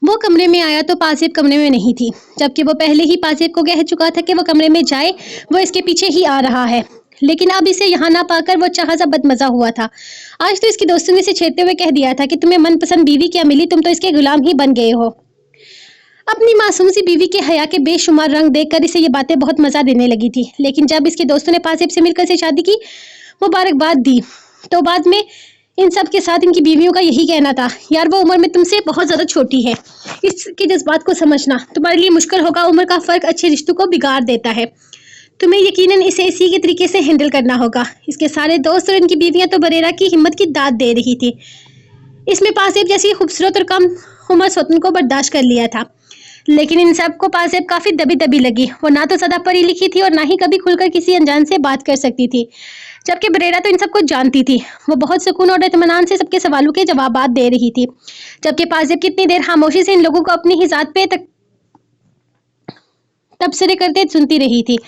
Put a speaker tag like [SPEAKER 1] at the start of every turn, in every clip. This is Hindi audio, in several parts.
[SPEAKER 1] वो कमरे में आया तो पासेब कमरे में नहीं थी, जबकि वो पहले ही पासेब को कह चुका था कि वो कमरे में जाए, वो इसके पीछे ही आ रहा है। लेकिन अब इसे यहाँ ना पाकर वो चाहा बदमजा हुआ था। आज तो इसकी दोस्तों ने इसे छेड़ते हुए कह दिया था कि तुम्हें मनपसंद बीवी क्या मिली, तुम तो इसके गुलाम ही बन गए हो। अपनी मासूम सी बीवी के हया के बेशुमार रंग देखकर इसे ये बातें बहुत मजा देने लगी थी। लेकिन जब इसके दोस्तों ने पासेब से मिलकर इसे शादी की मुबारकबाद दी, तो बाद में इन सब के साथ इनकी बीवियों का यही कहना था, यार वो उम्र में तुमसे बहुत ज़्यादा छोटी है, इसके जज्बात को समझना तुम्हारे लिए मुश्किल होगा, उम्र का फ़र्क अच्छे रिश्तों को बिगाड़ देता है, तुम्हें यकीनन इसे इसी के तरीके से हैंडल करना होगा। इसके सारे दोस्त और इनकी बीवियां तो बरेरा की हिम्मत की दाद दे रही थी। इसमें पासेब जैसी खूबसूरत और कम उम्र स्वतन को बर्दाश्त कर लिया था, लेकिन इन सब को पासेब काफ़ी दबी दबी लगी। वो ना तो ज़्यादा पढ़ी लिखी थी और ना ही कभी खुलकर किसी अनजान से बात कर सकती थी, जबकि बरेरा तो इन सब कुछ जानती थी। वो बहुत सुकून और इत्मीनान से सबके सवालों के जवाबात दे रही थी, जबकि पासेब कितनी देर खामोशी से इन लोगों को अपनी ही ज़ात पे तबसरे करते सुनती रही थी।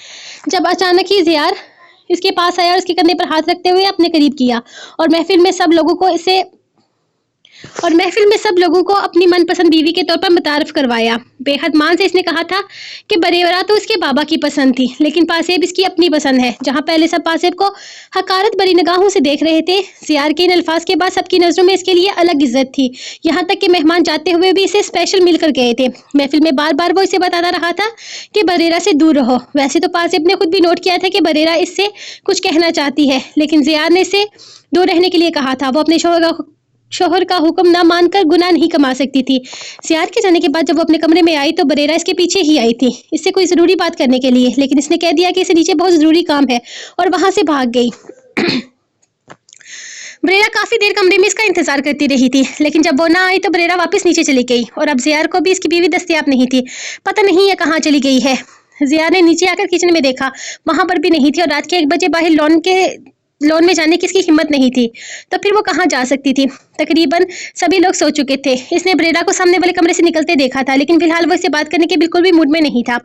[SPEAKER 1] जब अचानक ही ज़ियार इसके पास आया और उसके कंधे पर हाथ रखते हुए अपने करीब किया और महफिल में सब लोगों को अपनी मनपसंद बीवी के तौर पर मुतारफ करवाया। बेहद मान से इसने कहा था कि बरेरा तो उसके बाबा की पसंद थी, लेकिन पासेब इसकी अपनी पसंद है। जहां पहले सब पासेब को हकारत भरी निगाहों से देख रहे थे, ज़ियार के इन अल्फाज के बाद सबकी नज़रों में इसके लिए अलग इज्जत थी। यहाँ तक कि मेहमान जाते हुए भी इसे स्पेशल मिलकर गए थे। महफिल में बार बार वो इसे बताता रहा था कि बरेरा से दूर रहो। वैसे तो पासेब ने खुद भी नोट किया था कि बरेरा इससे कुछ कहना चाहती है, लेकिन ज़ियार ने इसे दूर रहने के लिए कहा था। वो अपने शोहर का हुक्म ना मानकर गुनाह नहीं कमा सकती थी। ज़ियार के जाने के बाद जब वो अपने कमरे में आई तो बरेरा इसके पीछे ही आई थी, इससे कोई ज़रूरी बात करने के लिए, लेकिन इसने कह दिया कि इसे नीचे बहुत ज़रूरी काम है और वहाँ से भाग गई। बरेरा काफ़ी देर कमरे में इसका इंतजार करती रही थी, लेकिन जब वो ना आई तो बरेरा वापस नीचे चली गई और अब ज़ियार को भी इसकी बीवी दस्तयाब नहीं थी। पता नहीं ये कहाँ चली गई है। ज़ियार ने नीचे आकर किचन में देखा, वहाँ पर भी नहीं थी और रात के 1 बजे बाहर लॉन में जाने की इसकी हिम्मत नहीं थी, तो फिर वो कहाँ जा सकती थी। तकरीबन सभी लोग सो चुके थे। इसने बरेरा को सामने वाले कमरे से निकलते देखा था, लेकिन फिलहाल वो इससे बात करने के बिल्कुल भी मूड में नहीं था।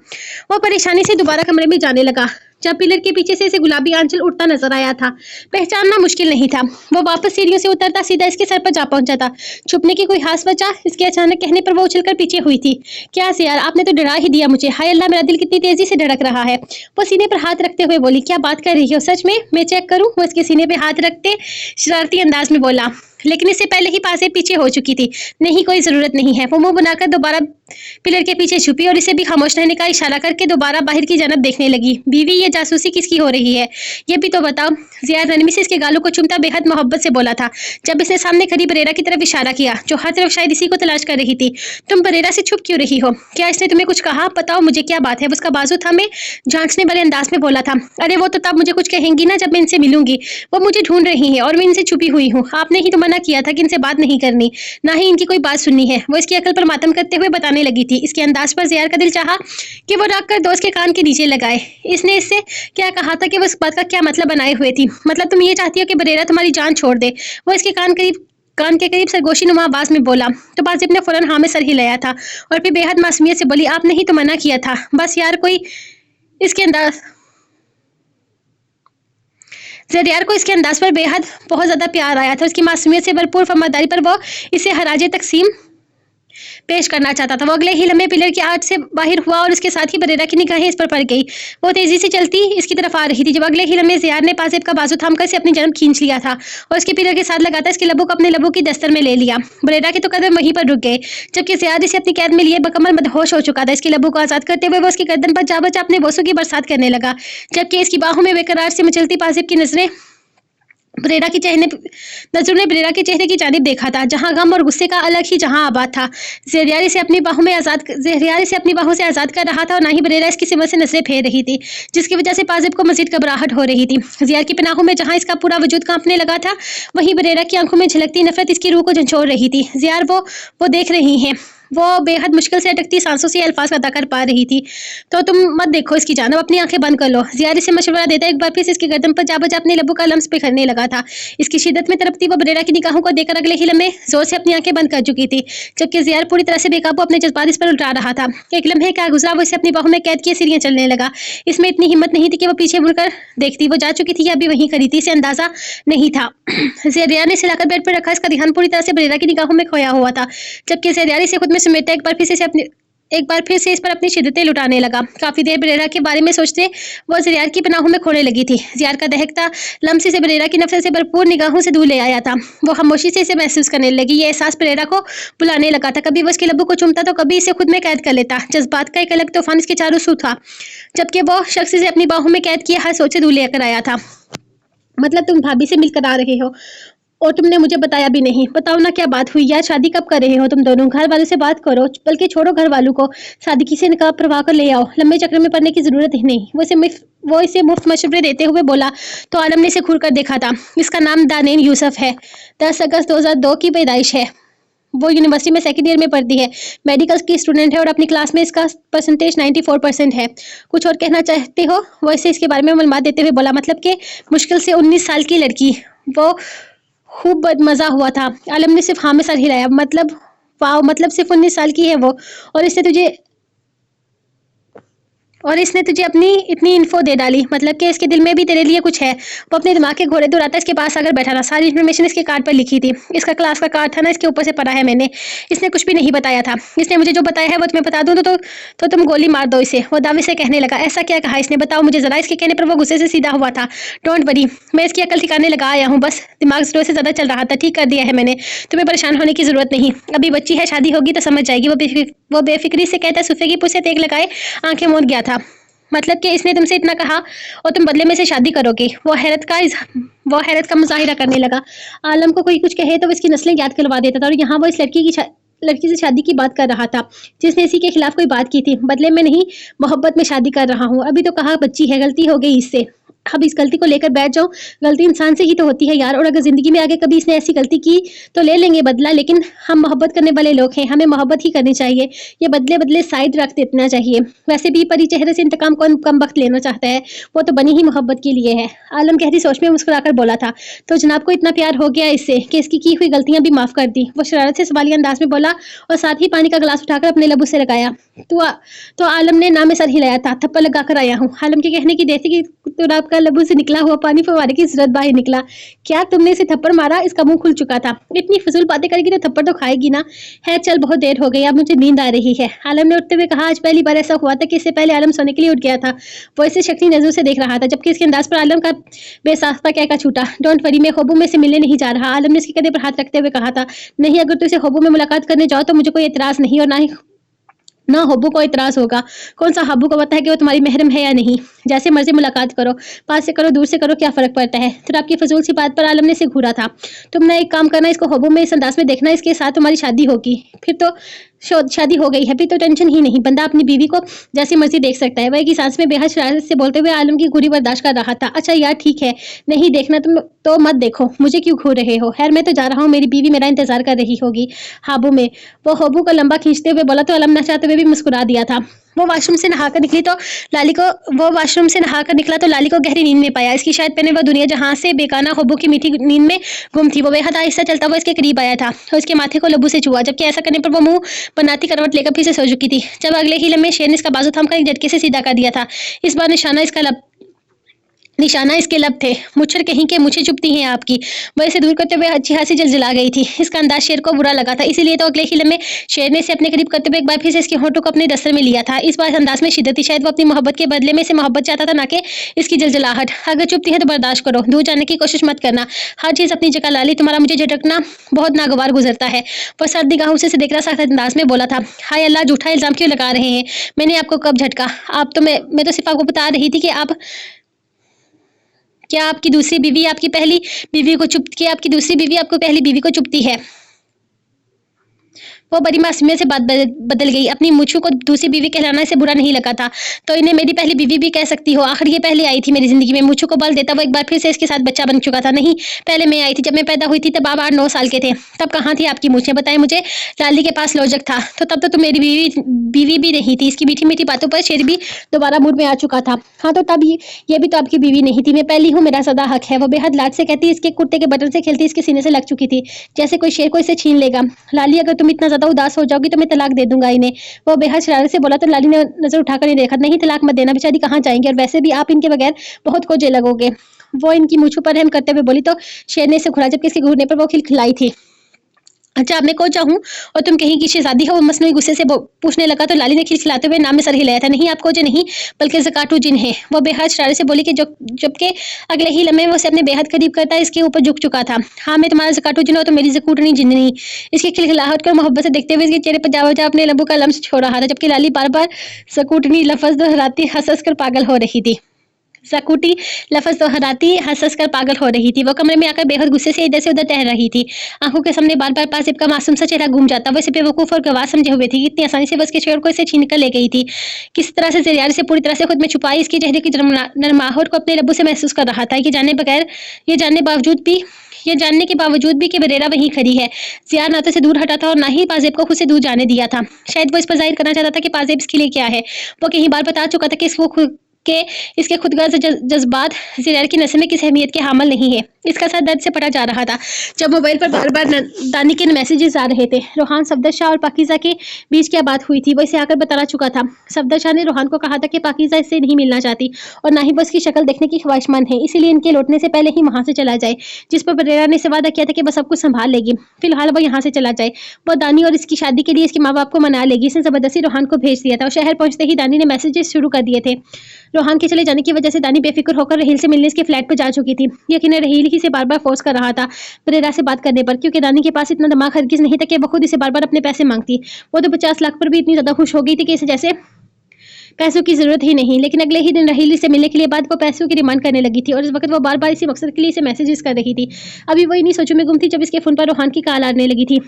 [SPEAKER 1] वो परेशानी से दोबारा कमरे में जाने लगा, जब पिलर के पीछे से इसे गुलाबी आंचल उड़ता नजर आया था। पहचानना मुश्किल नहीं था। वो वापस सीढ़ियों से उतरता सीधा इसके सर पर जा पहुंचा था। छुपने की कोई खास वजह इसके अचानक कहने पर वो उछलकर पीछे हुई थी। क्या यार, आपने तो डरा ही दिया मुझे। हाय अल्लाह, मेरा दिल कितनी तेजी से धड़क रहा है। वो सीने पर हाथ रखते हुए बोली, क्या बात कर रही हो, सच में? मैं चेक करूं? वो इसके सीने पर हाथ रखते शरारती अंदाज में बोला, लेकिन इससे पहले ही पासे पीछे हो चुकी थी। नहीं, कोई जरूरत नहीं है। वो मुंह बनाकर दोबारा पिलर के पीछे छुपी और इसे भी खामोश रहने का इशारा करके दोबारा बाहर की जानब देखने लगी। बीवी, ये जासूसी किसकी हो रही है, ये भी तो बताओ। ज़ियार नरमी से इसके गालों को चूमता बेहद मोहब्बत से बोला था, जब इसने सामने खड़ी बरेरा की तरफ इशारा किया, जो हर तरफ शायद इसी को तलाश कर रही थी। तुम बरेरा से छुप क्यों रही हो? क्या इसने तुम्हें कुछ कहा? बताओ मुझे, क्या बात है? उसका बाजू था में जांचने वाले अंदाज में बोला था। अरे वो तो तब मुझे कुछ कहेंगी ना जब मैं इनसे मिलूंगी। वो मुझे ढूंढ रही है और मैं इनसे छुपी हुई हूँ। आपने ही तो मना किया था कि इनसे बात नहीं करनी, ना ही इनकी कोई बात सुननी है। वो इसकी अकल पर मातम करते हुए बताने लगी थी। इसके अंदाज पर ज़ियार का दिल चाहा कि वो रखकर दोस्त के कान के नीचे लगाए। इसने इससे क्या कहा था कि वो इस बात का क्या मतलब बनाए हुए थी? मतलब तुम ये चाहती हो कि बरेरा तुम्हारी जान छोड़ दे? वो इसके कान के करीब सरगोशी नुमा आवाज में बोला, तो पासिब ने फौरन हाँ में सर हिलाया था और फिर बेहद मासूमियत से बोली, आपने ही तो मना किया था। बस यार, कोई इसके अंदाज ज़रियार को इसके अंदाज पर बेहद बहुत ज़्यादा प्यार आया था। उसकी मासूमियत से भरपूर फरमादारी पर वो इसे हराजे तकसीम पेश करना चाहता था। वो अगले ही लम्हे पिलर की आड़ से बाहर हुआ और उसके साथ ही बरेरा की निगाहें इस पर पड़ गई। वो तेजी से चलती इसकी तरफ आ रही थी, जब अगले ही लम्हे ज़ियार ने पासेब का बाजू थामकर इसे अपनी जानब खींच लिया था और उसके पिलर के साथ लगाता इसके लबों को अपने लबों की दस्तर में ले लिया। बरेरा के तो कदम वहीं पर रुक गए, जबकि ज़ियार इसे अपनी कैद में लिए बकमल मदहोश हो चुका था। इसके लबों को आज़ाद करते हुए वो उसकी गर्दन पर जा बचा अपने बोसों की बरसात करने लगा, जबकि इसकी बाहों में बेकरार से मचलती पासेब की नजरों ने बरेरा के चेहरे की जानिब देखा था, जहां गम और गुस्से का अलग ही जहां आबाद था। ज़रियार इसे अपनी बाहों से आज़ाद कर रहा था और ना ही बरेरा इसकी सिमत से नजरें फेर रही थी, जिसकी वजह से पासिब को मजीद घबराहट हो रही थी। ज़ियार की पनाहों में जहां इसका पूरा वजूद कांपने लगा था, वहीं बरेरा की आंखों में झलकती नफरत इसकी रूह को झंझोड़ रही थी। ज़ियार वो देख रही हैं। वो बेहद मुश्किल से अटकती सांसों से अल्फाज अदा कर पा रही थी। तो तुम मत देखो इसकी जानब, अपनी आंखें बंद कर लो। ज़ियार इसे मशवरा देता एक बार फिर इसके गर्दन पर जा बजा अपने लबों का लम्स पे करने लगा था। इसकी शिद्दत में तड़पती वो बरेरा की निगाहों को देखकर अगले ही लम्हे जोर से अपनी आंखें बंद कर चुकी थी, जबकि ज़ियार पूरी तरह से बेकाबू अपने जज्बात इस पर उल्टा रहा था। एक लम्हे क्या गुजरा, वो इसे अपनी बाहों में कैद किए सीढ़ियां चलने लगा। इसमें इतनी हिम्मत नहीं थी कि वो पीछे मुड़कर देखती। वो जा चुकी थी या अभी वहीं खड़ी थी, इसे अंदाजा नहीं था। ज़रियार ने सिलाकर बेड पर रखा, इसका ध्यान पूरी तरह से बरेरा की निगाहों में खोया हुआ था, जबकि ज़रियार इसे खुद में में समेटा एक बार फिर से इस पर अपनी शिद्दतें लुटाने लगा। काफी देर बरेरा के बारे में सोचते वो ज़ियार की पनाहों में खोने लगी थी। ज़ियार का दहकता लम्स से बरेरा की नफरत से भरपूर निगाहों से दूर ले आया था। वो खामोशी से इसे महसूस करने लगी। ये एहसास बरेरा को बुलाने लगा था। कभी वो उसके लब्बों को चूमता तो कभी इसे खुद में कैद कर लेता। जज्बात का एक अलग तूफान इसके चारों सू था, जबकि वो शख्स इसे अपनी बाहों में कैद किए हर सोच से दूर लेकर आया था। मतलब तुम भाभी से मिलकर आ रहे हो और तुमने मुझे बताया भी नहीं। बताओ ना क्या बात हुई, यार शादी कब कर रहे हो तुम दोनों? घर वालों से बात करो, बल्कि छोड़ो घर वालों को, सादगी से निकाह करवा कर ले आओ। लंबे चक्र में पड़ने की जरूरत ही नहीं। वो इसे मुफ्त मशवरे देते हुए बोला तो आलम ने इसे घूर कर देखा था। इसका नाम दानेन यूसुफ है। 10 अगस्त 2002 की पैदाइश है। वो यूनिवर्सिटी में सेकंड ईयर में पढ़ती है, मेडिकल की स्टूडेंट है और अपनी क्लास में इसका परसेंटेज 94% है। कुछ और कहना चाहते हो? वो इसे इसके बारे में मालूमात देते हुए बोला। मतलब कि मुश्किल से 19 साल की लड़की। वो खूब मजा हुआ था। आलम ने सिर्फ हाँ में सर हिलाया। मतलब वाह, मतलब सिर्फ 19 साल की है वो, और इसने तुझे अपनी इतनी इन्फो दे डाली। मतलब कि इसके दिल में भी तेरे लिए कुछ है। वो अपने दिमाग के घोड़े दौड़ाता इसके पास आकर बैठा था। सारी इन्फॉर्मेशन इसके कार्ड पर लिखी थी। इसका क्लास का कार्ड था ना, इसके ऊपर से पढ़ा है मैंने। इसने कुछ भी नहीं बताया था। इसने मुझे जो बताया है वो तुम्हें बता दूं तो तुम गोली मार दो इसे। वो दावे से कहने लगा। ऐसा क्या कहा इसने, बताओ मुझे जरा। इसके कहने पर वो गुस्से से सीधा हुआ था। डोंट वरी, मैं इसकी अकल ठिकाने लगा आया हूँ। बस दिमाग जोर से ज्यादा चल रहा था, ठीक कर दिया है मैंने। तुम्हें परेशान होने की जरूरत नहीं। अभी बच्ची है, शादी होगी तो समझ जाएगी। वो बेफिक्री से कहता सोफे की पुछ से तेग लगाए आंखें मूंद गया था। मतलब कि इसने तुमसे इतना कहा और तुम बदले में से शादी करोगे? वो हैरत का मुजाहिरा करने लगा। आलम को कोई कुछ कहे तो वो इसकी नस्लें याद करवा देता था, और यहाँ वो इस लड़की से शादी की बात कर रहा था जिसने इसी के खिलाफ कोई बात की थी। बदले में नहीं, मोहब्बत में शादी कर रहा हूँ। अभी तो कहा बच्ची है, गलती हो गई इससे। अब इस गलती को लेकर बैठ जाओ। गलती इंसान से ही तो होती है यार, और अगर जिंदगी में आगे कभी इसने ऐसी गलती की तो ले लेंगे बदला। लेकिन हम मोहब्बत करने वाले लोग हैं, हमें मोहब्बत ही करनी चाहिए। ये बदले बदले साइड रख देना चाहिए। वैसे भी परी चेहरे से इंतकाम कौन कम वक्त लेना चाहता है? वो तो बनी ही मोहब्बत के लिए है। आलम गहरी सोच में मुस्कुराकर बोला था। तो जनाब को इतना प्यार हो गया इससे कि इसकी की हुई गलतियां भी माफ कर दी। वो शरारत से सवालिया अंदाज में बोला और साथ ही पानी का गिलास उठाकर अपने लबू से लगाया। तो आलम ने ना में सर हिलाया था। थप्पड़ लगाकर आया हूँ। आलम के कहने की देर थी कि तुराब का लबू से निकला हुआ पानी फवारे की जरूरत बाहर निकला। क्या तुमने इसे थप्पड़ मारा? इसका मुंह खुल चुका था। इतनी फजूल बातें करेगी तो थप्पड़ तो खाएगी ना। है चल, बहुत देर हो गई, अब मुझे नींद आ रही है। आलम ने उठते हुए कहा। आज पहली बार ऐसा हुआ था कि इससे पहले आलम सोने के लिए उठ गया था। वो इसे शक्ति नजर से देख रहा था, जबकि इसके अंदाज पर आलम का बेसाख्ता कहका छूटा। डोंट वरी, मैं ख्वाबों में से मिलने नहीं जा रहा। आलम ने इसके कंधे पर हाथ रखते हुए कहा था। नहीं, अगर तू इसे ख्वाबों में मुलाकात करने जाओ तो मुझे कोई एतराज नहीं, और ना हब्बू को इतराज होगा। कौन सा हब्बू को पता है कि वो तुम्हारी महरम है या नहीं? जैसे मर्जी मुलाकात करो, पास से करो दूर से करो, क्या फर्क पड़ता है? फिर आपकी फजूल सी बात पर आलम ने इसे घूरा था। तुम ना एक काम करना, इसको हब्बू में इस अंदाज में देखना, इसके साथ तुम्हारी शादी होगी। फिर तो शादी हो गई है, फिर तो टेंशन ही नहीं। बंदा अपनी बीवी को जैसी मर्जी देख सकता है। वह की सांस में बेहद शरारत से बोलते हुए आलम की घूरी बर्दाश्त कर रहा था। अच्छा यार ठीक है, नहीं देखना तुम तो मत देखो, मुझे क्यों घूर रहे हो? खैर मैं तो जा रहा हूँ, मेरी बीवी मेरा इंतजार कर रही होगी हाबू में। वो हब्बू को लंबा खींचते हुए बोला तो आलम न चाहते हुए भी मुस्कुरा दिया था। वो वाशरूम से नहाकर निकला तो लाली को गहरी नींद में पाया। इसकी शायद पहले वह दुनिया जहाँ से बेगाना हब्बू की मीठी नींद में गुम थी। वो बेहद आहिस्ता चलता हुआ इसके करीब आया था और इसके माथे को लबू से छुआ, जबकि ऐसा करने पर वो मुंह बनाती करवट लेकर फिर से सो चुकी थी। जब अगले ही लम्हे शेर ने इसका बाजू थामकर एक झटके से सीधा कर दिया था। इस बार निशाना इसके लब थे। मुच्छर कहीं के मुझे चुपती हैं आपकी। वह इसे दूर करते हुए अच्छी खासी जला गई थी। इसका अंदाज शेर को बुरा लगा था, इसीलिए तो अगले ही में शेर ने इसे अपने करीब करते हुए एक बार फिर से इसके होंठों को अपने दस्तर में लिया था। इस बार अंदाज में शिद्दत थी। शायद वो अपनी मोहब्बत के बदले में इसे मोहब्बत चाहता था, ना कि इसकी जलजलाहट। अगर चुपती है तो बर्दाश्त करो, दूर जाने की कोशिश मत करना। हर चीज अपनी जगह लाली, तुम्हारा मुझे झटकना बहुत नागवार गुजरता है। वह सर्द निगाहों से देख रहा सख्त अंदाज में बोला था। हाय अल्लाह, झूठा इल्जाम क्यों लगा रहे हैं? मैंने आपको कब झटका? आप तो मैं तो सिर्फ आपको बता रही थी कि क्या आपकी दूसरी बीवी आपकी पहली बीवी आपको पहली बीवी को चुपती है? वो बड़ी मासूमियत से बात बदल गई। अपनी मुझको को दूसरी बीवी कहलाना इसे बुरा नहीं लगा था, तो इन्हें मेरी पहली बीवी भी कह सकती हो। आखिर ये पहले आई थी मेरी जिंदगी में। मुझको को बल देता वो एक बार फिर से इसके साथ बच्चा बन चुका था। नहीं, पहले मैं आई थी। जब मैं पैदा हुई थी तब आप 8-9 साल के थे। तब कहाँ थी आपकी मूछें? बताएं मुझे। लाली के पास लोजक था, तो तब तो तुम मेरी बीवी भी नहीं थी। इसकी मीठी मीठी बातों पर शेर भी दोबारा मूड में आ चुका था। हाँ तो तब ये भी तो आपकी बीवी नहीं थी। मैं पहली हूँ, मेरा सदा हक है। वो बेहद लाड से कहती, इसके कुर्ते के बटन से खेलती इसके सीने से लग चुकी थी, जैसे कोई शेर को इसे छीन लेगा। लाली, अगर तुम इतना ज्यादा उदास हो जाओगी तो मैं तलाक दे दूंगा इन्हें। वो बेहद शरारत से बोला तो लाली ने नजर उठाकर नहीं देखा। नहीं, तलाक मत देना, बेचारी कहाँ जाएंगे, और वैसे भी आप इनके बगैर बहुत कोजे लगोगे। वो इनकी मूछों पर रहम करते हुए बोली तो शेर ने इसे घुरा, जबकि इसके घूरने पर वो खिलखिलाई थी। अच्छा, मैं कौन चाहूँ और तुम कहीं की शहज़ादी हो? वो मसनूई गुस्से से पूछने लगा तो लाली ने खिलखिलाते हुए नाम में सर हिलाया था। नहीं, आप कोजा नहीं, बल्कि ज़कातु जिन है। वो बेहद शरारत से बोली कि जबकि अगले ही लम्हे वो उसे अपने बेहद करीब करता इसके ऊपर झुक चुका था। हाँ, मैं तुम्हारा ज़कातु जिन हूँ तो मेरी ज़कूटनी जिन नहीं। इसकी खिलखिलाहट को मोहब्बत से देखते हुए इसके चेहरे पर जा अपने लबों का लम्स छोड़ रहा था, जबकि लाली बार-बार ज़कूटनी लफ़्ज़ दोहराती हँस-हँस कर पागल हो रही थी। ज़कूटी लफ़्ज़ दोहराती हँस-हँस कर पागल हो रही थी। वो कमरे में आकर बेहद गुस्से से इधर से उधर टहल रही थी। आँखों के सामने बार-बार पासिब का मासूम सा चेहरा घूम जाता। वो इसे बेवकूफ़ और गँवार समझे हुए थी। इतनी आसानी से वो उसके शेर को इसे छीन कर ले गई थी। किस तरह से ज़रियारी से पूरी तरह से खुद में छुपाई इसके चेहरे की नरमाहट को अपने लबों से महसूस कर रहा था। ये जानने के बावजूद भी कि बरेरा वहीं खड़ी है। ज़िया ना तो उसे दूर हटा था और ना ही पाज़ेब को खुद से दूर जाने दिया था। शायद वो इस पर ज़ाहिर करना चाहता था कि पाज़ेब इसके लिए क्या है। वो कई बार बता चुका था कि इसके खुदगर्ज़ जज़्बात ज़ियार की नस्ल में किस अहमियत के हामिल नहीं है। इसका सर दर्द से फटा जा रहा था। जब मोबाइल पर बार-बार दानी के मैसेजेस आ रहे थे। रोहान, सफदर शाह और पाकीज़ा के बीच क्या बात हुई थी, वो इसे आकर बता चुका था। सफदर शाह ने रोहान को कहा था कि पाकीज़ा इससे नहीं मिलना चाहती और ना ही वो उसकी शक्ल देखने की ख्वाहिशमंद है, इसीलिए इनके लौटने से पहले ही वहाँ से चला जाए। जिस पर बरेरा ने इसे वादा किया था कि वो सब कुछ संभाल लेगी। फिलहाल वो यहाँ से चला जाए। वो दानी और इसकी शादी के लिए इसके माँ-बाप को मना लेगी। इसने ज़बरदस्ती रोहान को भेज दिया था और शहर पहुँचते ही दानी ने मैसेजेस शुरू कर दिए थे। रोहान के चले जाने की वजह से दानी बेफिक्र होकर रहील से मिलने इसके फ्लैट पर जा चुकी थी। यकीनन रहील ही से बार-बार फोर्स कर रहा था बरेरा से बात करने पर, क्योंकि दानी के पास इतना दिमाग हरगिज़ नहीं था कि वो खुद इसे बार-बार अपने पैसे मांगती। वो तो 50 लाख पर भी इतनी ज़्यादा खुश हो गई थी कि इसे जैसे पैसों की ज़रूरत ही नहीं। लेकिन अगले ही दिन रहील से मिलने के लिए बाद वो पैसों की डिमांड करने लगी थी और इस वक्त वो बार-बार इसी मकसद के लिए इसे मैसेजेस कर रही थी। अभी वो इन्हीं सोचों में गुम थी जब इसके फ़ोन पर रोहान की कॉल आने लगी थी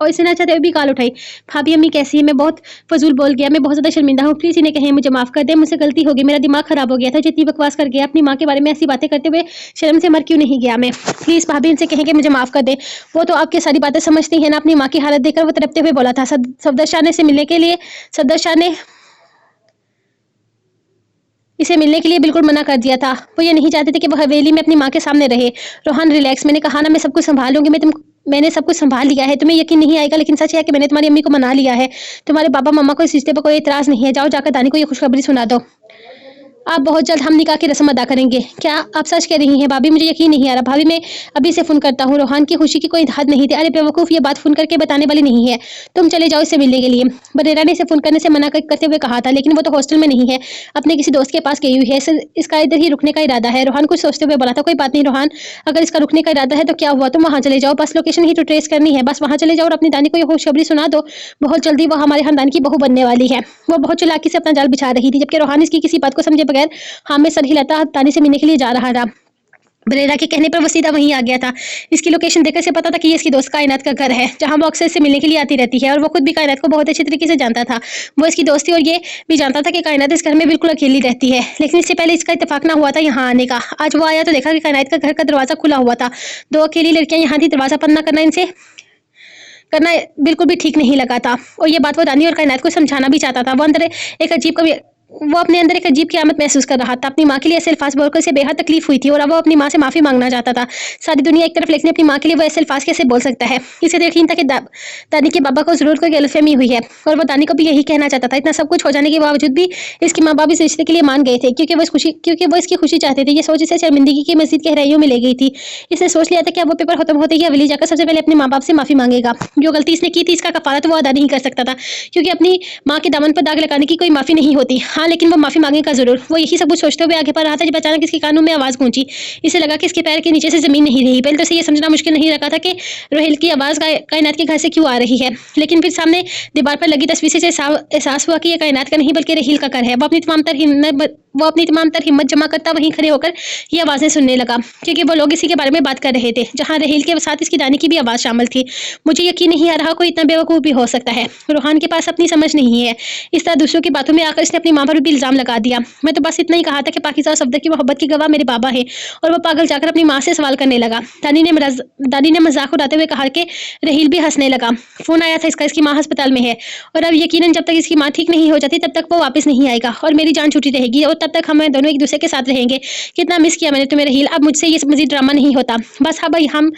[SPEAKER 1] और इसे ना चाहते हुए भी कॉल उठाई। भाभी अम्मी कैसी है? मैं बहुत फजूल बोल गया, मैं बहुत ज़्यादा शर्मिंदा हूँ, प्लीज़ इन्हें कहें मुझे माफ़ कर दें, मुझसे गलती हो गई, मेरा दिमाग ख़राब हो गया था, जितनी बकवास कर गया अपनी माँ के बारे में ऐसी बातें करते हुए शर्म से मर क्यों नहीं गया मैं। प्लीज़ भाभी इनसे कहें कि मुझे माफ़ कर दें, वो तो आपकी सारी बातें समझती हैं ना। अपनी माँ की हालत देखकर वो तड़पते हुए बोला था। सफदर शाह ने इसे मिलने के लिए बिल्कुल मना कर दिया था। वो ये नहीं चाहते थे कि वो हवेली में अपनी माँ के सामने रहे। रोहान रिलैक्स, मैंने कहा ना मैं सब कुछ संभाल लूंगी, मैंने सब कुछ संभाल लिया है। तुम्हें यकीन नहीं आएगा लेकिन सच है कि मैंने तुम्हारी अम्मी को मना लिया है। तुम्हारे बाबा मम्मा को इस रिश्ते पर कोई एतराज़ नहीं है। जाओ जाकर दानी को ये खुशखबरी सुना दो। आप बहुत जल्द हम निकाह की रस्म अदा करेंगे। क्या आप सच कह रही हैं भाभी? मुझे यकीन नहीं आ रहा। भाभी मैं अभी से फ़ोन करता हूँ। रोहान की खुशी की कोई हद नहीं थी। अरे बेवकूफ़, ये बात फ़ोन करके बताने वाली नहीं है। तुम चले जाओ इससे मिलने के लिए। बरेरा ने इसे फ़ोन करने से मना करते हुए कहा था, लेकिन वो तो हॉस्टल में नहीं है, अपने किसी दोस्त के पास गई हुई है। इसका इधर ही रुकने का इरादा है। रोहान कुछ सोचते हुए बोला था, कोई बात नहीं रोहान, अगर इसका रुकने का इरादा है तो क्या हुआ, तुम वहाँ चले जाओ, बस लोकेशन ही तो ट्रेस करनी है। बस वहाँ चले जाओ और अपनी दानी को ये खुशखबरी सुना दो। बहुत जल्दी वो हमारे खानदान की बहू बनने वाली है। वो बहुत चालाकी से अपना जाल बिछा रही थी, जबकि रोहान इसकी किसी बात को समझे बगैर हाँ में सर हिलाता दानी से मिलने के लिए जा रहा था। बरेरा के कहने पर वो सीधा वहीं आ गया था। इसकी लोकेशन देखकर से पता था कि ये इसकी दोस्त कायनात का घर है, जहाँ वो अक्सर से मिलने के लिए आती रहती है और वो खुद भी कायनात को बहुत अच्छे तरीके से जानता था। वो इसकी दोस्ती और ये भी जानता था कि कायनात इस घर में बिल्कुल अकेली रहती है, लेकिन इससे पहले इसका इत्तेफाक ना हुआ था यहाँ आने का। आज वो आया तो देखा कि कायनात का घर का दरवाज़ा खुला हुआ था। 2 अकेली लड़कियाँ यहाँ थी, दरवाज़ा बंद करना बिल्कुल भी ठीक नहीं लगा था और ये बात वो दानी और कायनात को समझाना भी चाहता था। वो अपने अंदर एक अजीब क़यामत महसूस कर रहा था। अपनी माँ के लिए ऐसे अल्फाज बोलकर उसे बेहद तकलीफ हुई थी और अब वो अपनी माँ से माफ़ी मांगना चाहता था। सारी दुनिया एक तरफ, लेकिन अपनी माँ के लिए वो ऐसे अल्फाज कैसे बोल सकता है। इसे तो यकीन था कि दानी के बाबा को ज़रूर कोई गलतफहमी हुई है और वो दानी को भी यही कहना चाहता था। इतना सब कुछ हो जाने के बावजूद भी इसके माँ बाप इस रिश्ते के लिए मान गए थे, क्योंकि वो इसकी खुशी चाहते थे। ये सोच इसे शर्मिंदगी की मज़ीद गहराइयों में ले गई थी। इसने सोच लिया था कि अब वो पेपर खत्म होते ही हवेली जाकर सबसे पहले अपने माँ बाप से माफ़ी मांगेगा। जो गलती इसने की थी इसका कफारा तो वो अदा नहीं कर सकता था, क्योंकि अपनी माँ के दामन पर दाग लगाने की कोई माफ़ी नहीं होती। हाँ, लेकिन वो माफ़ी मांगे का जरूर। वो यही सब कुछ सोचते हुए आगे बढ़ रहा था जब अचानक इसके कानों में आवाज़ गूंजी। इसे लगा कि इसके पैर के नीचे से ज़मीन नहीं रही। पहले तो इसे ये समझना मुश्किल नहीं रखा था कि रोहिल की आवाज़ कायनात के घर से क्यों आ रही है, लेकिन फिर सामने दीवार पर लगी तस्वीर से एहसास हुआ कि यह कायनात का नहीं बल्कि रहील का घर है। वो अपनी तमाम तर हिम्मत जमा करता वहीं खड़े होकर ये आवाज़ें सुनने लगा, क्योंकि वो लोग इसी के बारे में बात कर रहे थे, जहाँ रहील के साथ इसकी दानी की भी आवाज़ शामिल थी। मुझे यकीन नहीं आ रहा कोई इतना बेवकूफ़ भी हो सकता है। रोहान के पास अपनी समझ नहीं है। इस तरह दूसरों की बातों में आकर इसने अपनी माँ पर भी इल्ज़ाम लगा दिया। मैं तो बस इतना ही कहा था कि पाकिज़ा और सफदर की मोहब्बत की गवाह मेरे बाबा है, और वो पागल जाकर अपनी माँ से सवाल करने लगा। दानी ने मजाक उड़ाते हुए कहा कि रहील भी हंसने लगा। फ़ोन आया था इसकी माँ अस्पताल में है और अब यकीनन जब तक इसकी माँ ठीक नहीं हो जाती तब तक वो वापस नहीं आएगा और मेरी जान छूटी रहेगी और तब तक हम दोनों एक दूसरे के साथ रहेंगे। कितना मिस किया मैंने तुम्हें रहील। अब मुझसे ये मजीद ड्रामा नहीं होता। बस अब हम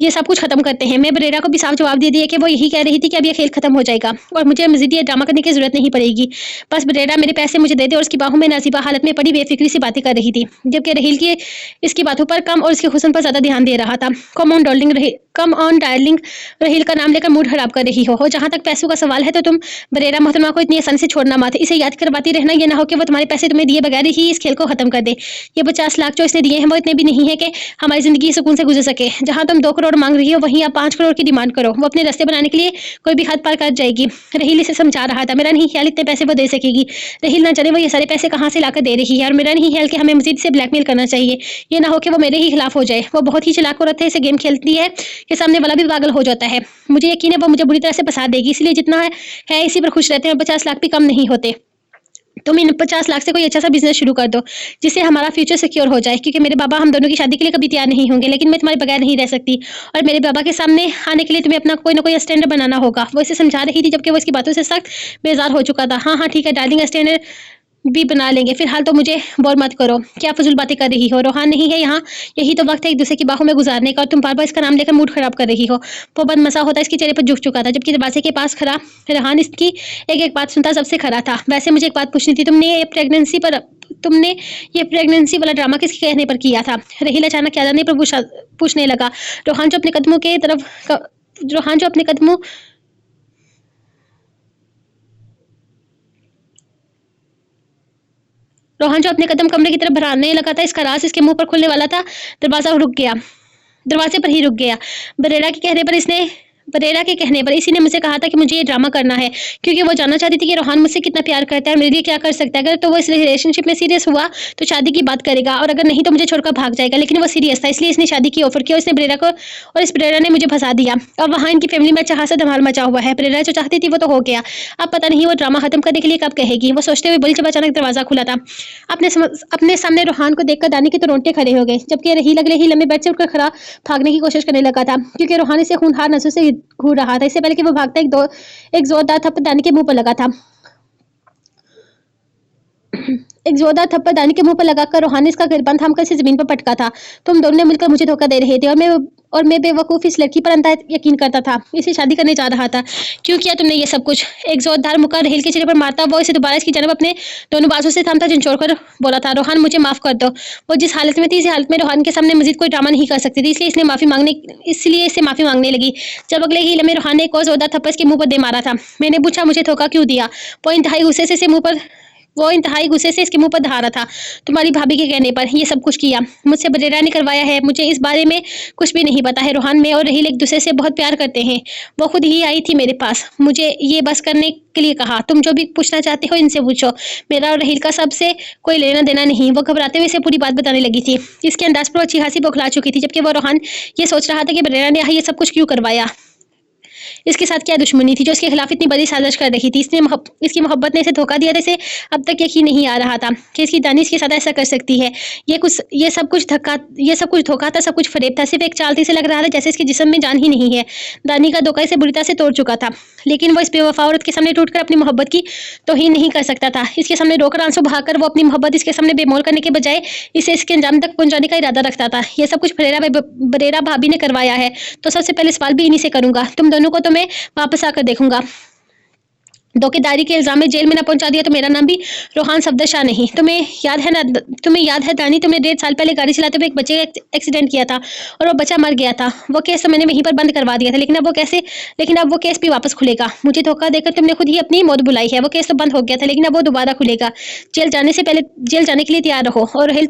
[SPEAKER 1] ये सब कुछ खत्म करते हैं। मैं बरेरा को भी साफ जवाब दे दिया कि वो यही कह रही थी कि अब ये खेल खत्म हो जाएगा और मुझे मजीद ये ड्रामा करने की जरूरत नहीं पड़ेगी। बस बरेरा मेरे पैसे मुझे दे दे। और उसकी बाहों में नाज़िबा हालत में पड़ी बेफिक्री से बातें कर रही थी, जबकि राहील की इसकी बातों पर कम और इसके हुस्न पर ज्यादा ध्यान दे रहा था। कम ऑन डार्लिंग, राहील का नाम लेकर मूड खराब कर रही हो। और जहाँ तक पैसों का सवाल है तो तुम बरेरा मोहतरमा को इतनी आसानी से छोड़ना मत। इसे याद करवाती रहना, ये ना हो कि वो तुम्हारे पैसे तुम्हें दिए बगैर ही इस खेल को खत्म कर दे। ये 50 लाख जो इसने दिए हैं वो इतने भी नहीं है कि हमारी जिंदगी सुकून से गुजर सके। जहाँ तुम 2 करोड़ मांग रही हो वहीं आप 5 करोड़ की डिमांड करो। वो अपने रास्ते बनाने के लिए कोई भी हद पार कर जाएगी। राहील इसे समझा रहा था। मेरा नहीं ख्याल इतने पैसे वो दे सकेगी। राहील ना जाने वो ये सारे पैसे कहाँ से लाकर दे रही है। और मेरा नहीं ख्याल कि हमें मजीद से ब्लैकमेल करना चाहिए। ये ना हो कि वो मेरे ही खिलाफ हो जाए। वो बहुत ही चालाक औरत है, इसे गेम खेलती है कि सामने वाला भी पागल हो जाता है। मुझे यकीन है वो मुझे बुरी तरह से फंसा देगी, इसलिए जितना है इसी पर खुश रहते हैं। 50 लाख भी कम नहीं होते। तुम इन 50 लाख से कोई अच्छा सा बिजनेस शुरू कर दो जिससे हमारा फ्यूचर सिक्योर हो जाए, क्योंकि मेरे बाबा हम दोनों की शादी के लिए कभी तैयार नहीं होंगे, लेकिन मैं तुम्हारे बगैर नहीं रह सकती। और मेरे बाबा के सामने आने के लिए तुम्हें अपना कोई ना कोई स्टैंडर्ड बनाना होगा। वो इसे समझा रही थी, जबकि वो इसकी बातों से सख्त बेजार हो चुका था। हाँ हाँ ठीक है डार्लिंग, स्टैंडर्ड भी बना लेंगे। फिलहाल तो मुझे बोर मत करो। क्या फजूल बातें कर रही हो? रोहान नहीं है यहाँ, यही तो वक्त है एक दूसरे की बाहों में गुजारने का, और तुम बार बार इसका नाम लेकर मूड खराब कर रही हो। वो बदमजा होता इसके चेहरे पर झुक चुका था, जबकि दरवाजे के पास खड़ा रोहान इसकी एक एक बात सुनता सबसे खड़ा था। वैसे मुझे एक बात पूछनी थी, तुमने ये प्रेगनेंसी वाला ड्रामा किसके कहने पर किया था? राहील अचानक क्या जाने पर पूछने लगा। रोहान जो अपने कदमों के तरफ रोहान जो अपने कदमों रोहन जो अपने कदम कमरे की तरफ बढ़ाने लगा था, इसका राज इसके मुंह पर खुलने वाला था। दरवाजे पर ही रुक गया। बरेरा के कहने पर इसने बरेरा के कहने पर इसी ने मुझे कहा था कि मुझे ये ड्रामा करना है, क्योंकि वो जानना चाहती थी कि रोहान मुझसे कितना प्यार करता है और मेरे लिए क्या कर सकता है। अगर तो वो इस रिलेशनशिप में सीरियस हुआ तो शादी की बात करेगा, और अगर नहीं तो मुझे छोड़कर भाग जाएगा। लेकिन वो सीरियस था, इसलिए इसने शादी की ऑफर की और इस बरेरा ने मुझे फंसा दिया। अब वहाँ इनकी फैमिली में अच्छा खासा धमाल मचा हुआ है। बरेरा जो चाहती थी वो तो हो गया। अब पता नहीं वो ड्रामा खत्म करने के लिए कब कहेगी। वो सोचते हुए बोली जब अचानक दरवाजा खुला था। अपने सामने रोहान को देखकर दानी के तो रोंगटे खड़े हो गए, जबकि राहील अगले ही लम्बे बेड से उठकर खड़ा भागने की कोशिश करने लगा था, क्योंकि रोहान इसे खूनहार नसों से घूर रहा था। इससे पहले कि वो भागता एक जोरदार थप्पड़ दानी के मुंह पर लगा था। एक जोरदार थप्पड़ दानी के मुंह पर लगाकर रोहान ने इसका गिरबान थामकर इसे जमीन पर पटका था। तुम दोनों ने मिलकर मुझे धोखा दे रहे थे, और मैं बेवकूफ इस लड़की पर अंधा यकीन करता था, इसे शादी करने जा रहा था। क्यों किया तुमने ये सब कुछ? एक जोरदार मुक्का राहील के चेहरे पर मारता वो इसे दोबारा इसकी जानब अपने दोनों बाजू से थामता झंझोड़कर बोला था, रोहान मुझे माफ कर दो। वो जिस हालत में थी, इस हालत में रोहान के सामने मजीद कोई ड्रामा नहीं कर सकती थी, इसलिए इसे माफी मांगने लगी। जब अगले ही लम्हे रोहान ने एक और जोरदार थप्पड़ इसके मुंह पर दे मारा था। मैंने पूछा मुझे धोखा क्यों दिया? वो इंतहाई गुस्से से इसके मुंह पर धारा था। तुम्हारी भाभी के कहने पर ये सब कुछ किया। मुझसे बरेरा ने करवाया है। मुझे इस बारे में कुछ भी नहीं पता है। रोहान, मैं और राहील एक दूसरे से बहुत प्यार करते हैं। वो खुद ही आई थी मेरे पास, मुझे ये बस करने के लिए कहा। तुम जो भी पूछना चाहते हो इनसे पूछो। मेरा और राहील का सबसे कोई लेना देना नहीं। वो घबराते हुए इसे पूरी बात बताने लगी थी। इसके अंदाज पर वो अच्छी खासी बौखला चुकी थी, जबकि वो रोहान ये सोच रहा था कि बरेरा ने ये सब कुछ क्यों करवाया। इसके साथ क्या दुश्मनी थी जो इसके खिलाफ इतनी बड़ी साजिश कर रही थी। इसकी मोहब्बत ने इसे धोखा दिया था। इसे अब तक यकीन नहीं आ रहा था कि इसकी दानी इसके साथ ऐसा कर सकती है। ये सब कुछ धोखा था, सब कुछ फरेब था। सिर्फ एक चाल थी, से लग रहा था जैसे इसके जिस्म में जान ही नहीं है। दानी का धोखा इसे बुरी तरह से तोड़ चुका था, लेकिन वो इस बेवफा औरत के सामने टूटकर अपनी मोहब्बत की तौहीन नहीं कर सकता था। इसके सामने रोकर आंसू बहाकर वो अपनी मोहब्बत इसके सामने बेमोल करने के बजाय इसे इसके अंजाम तक पहुंचाने का इरादा रखता था। ये सब कुछ बरेरा भाभी ने करवाया है, तो सबसे पहले सवाल भी इन्हीं से करूंगा। तुम दोनों को तो मैं वापस आकर देखूंगा। धोखेदारी के इल्जाम में जेल में ना पहुंचा दिया तो मेरा नाम भी रोहान सफदर शाह नहीं। तुम्हें याद है दानी, तुमने 1.5 साल पहले गाड़ी चलाते हुए एक बच्चे का एक्सीडेंट किया था और वो बच्चा मर गया था। वो केस तो मैंने वहीं पर बंद करवा दिया था, लेकिन अब वो केस भी वापस खुलेगा। मुझे धोखा देकर तुमने खुद ही अपनी मौत बुलाई है। वो केस तो बंद हो गया था, लेकिन अब वो दोबारा खुलेगा। जेल जाने के लिए तैयार रहो। और राहील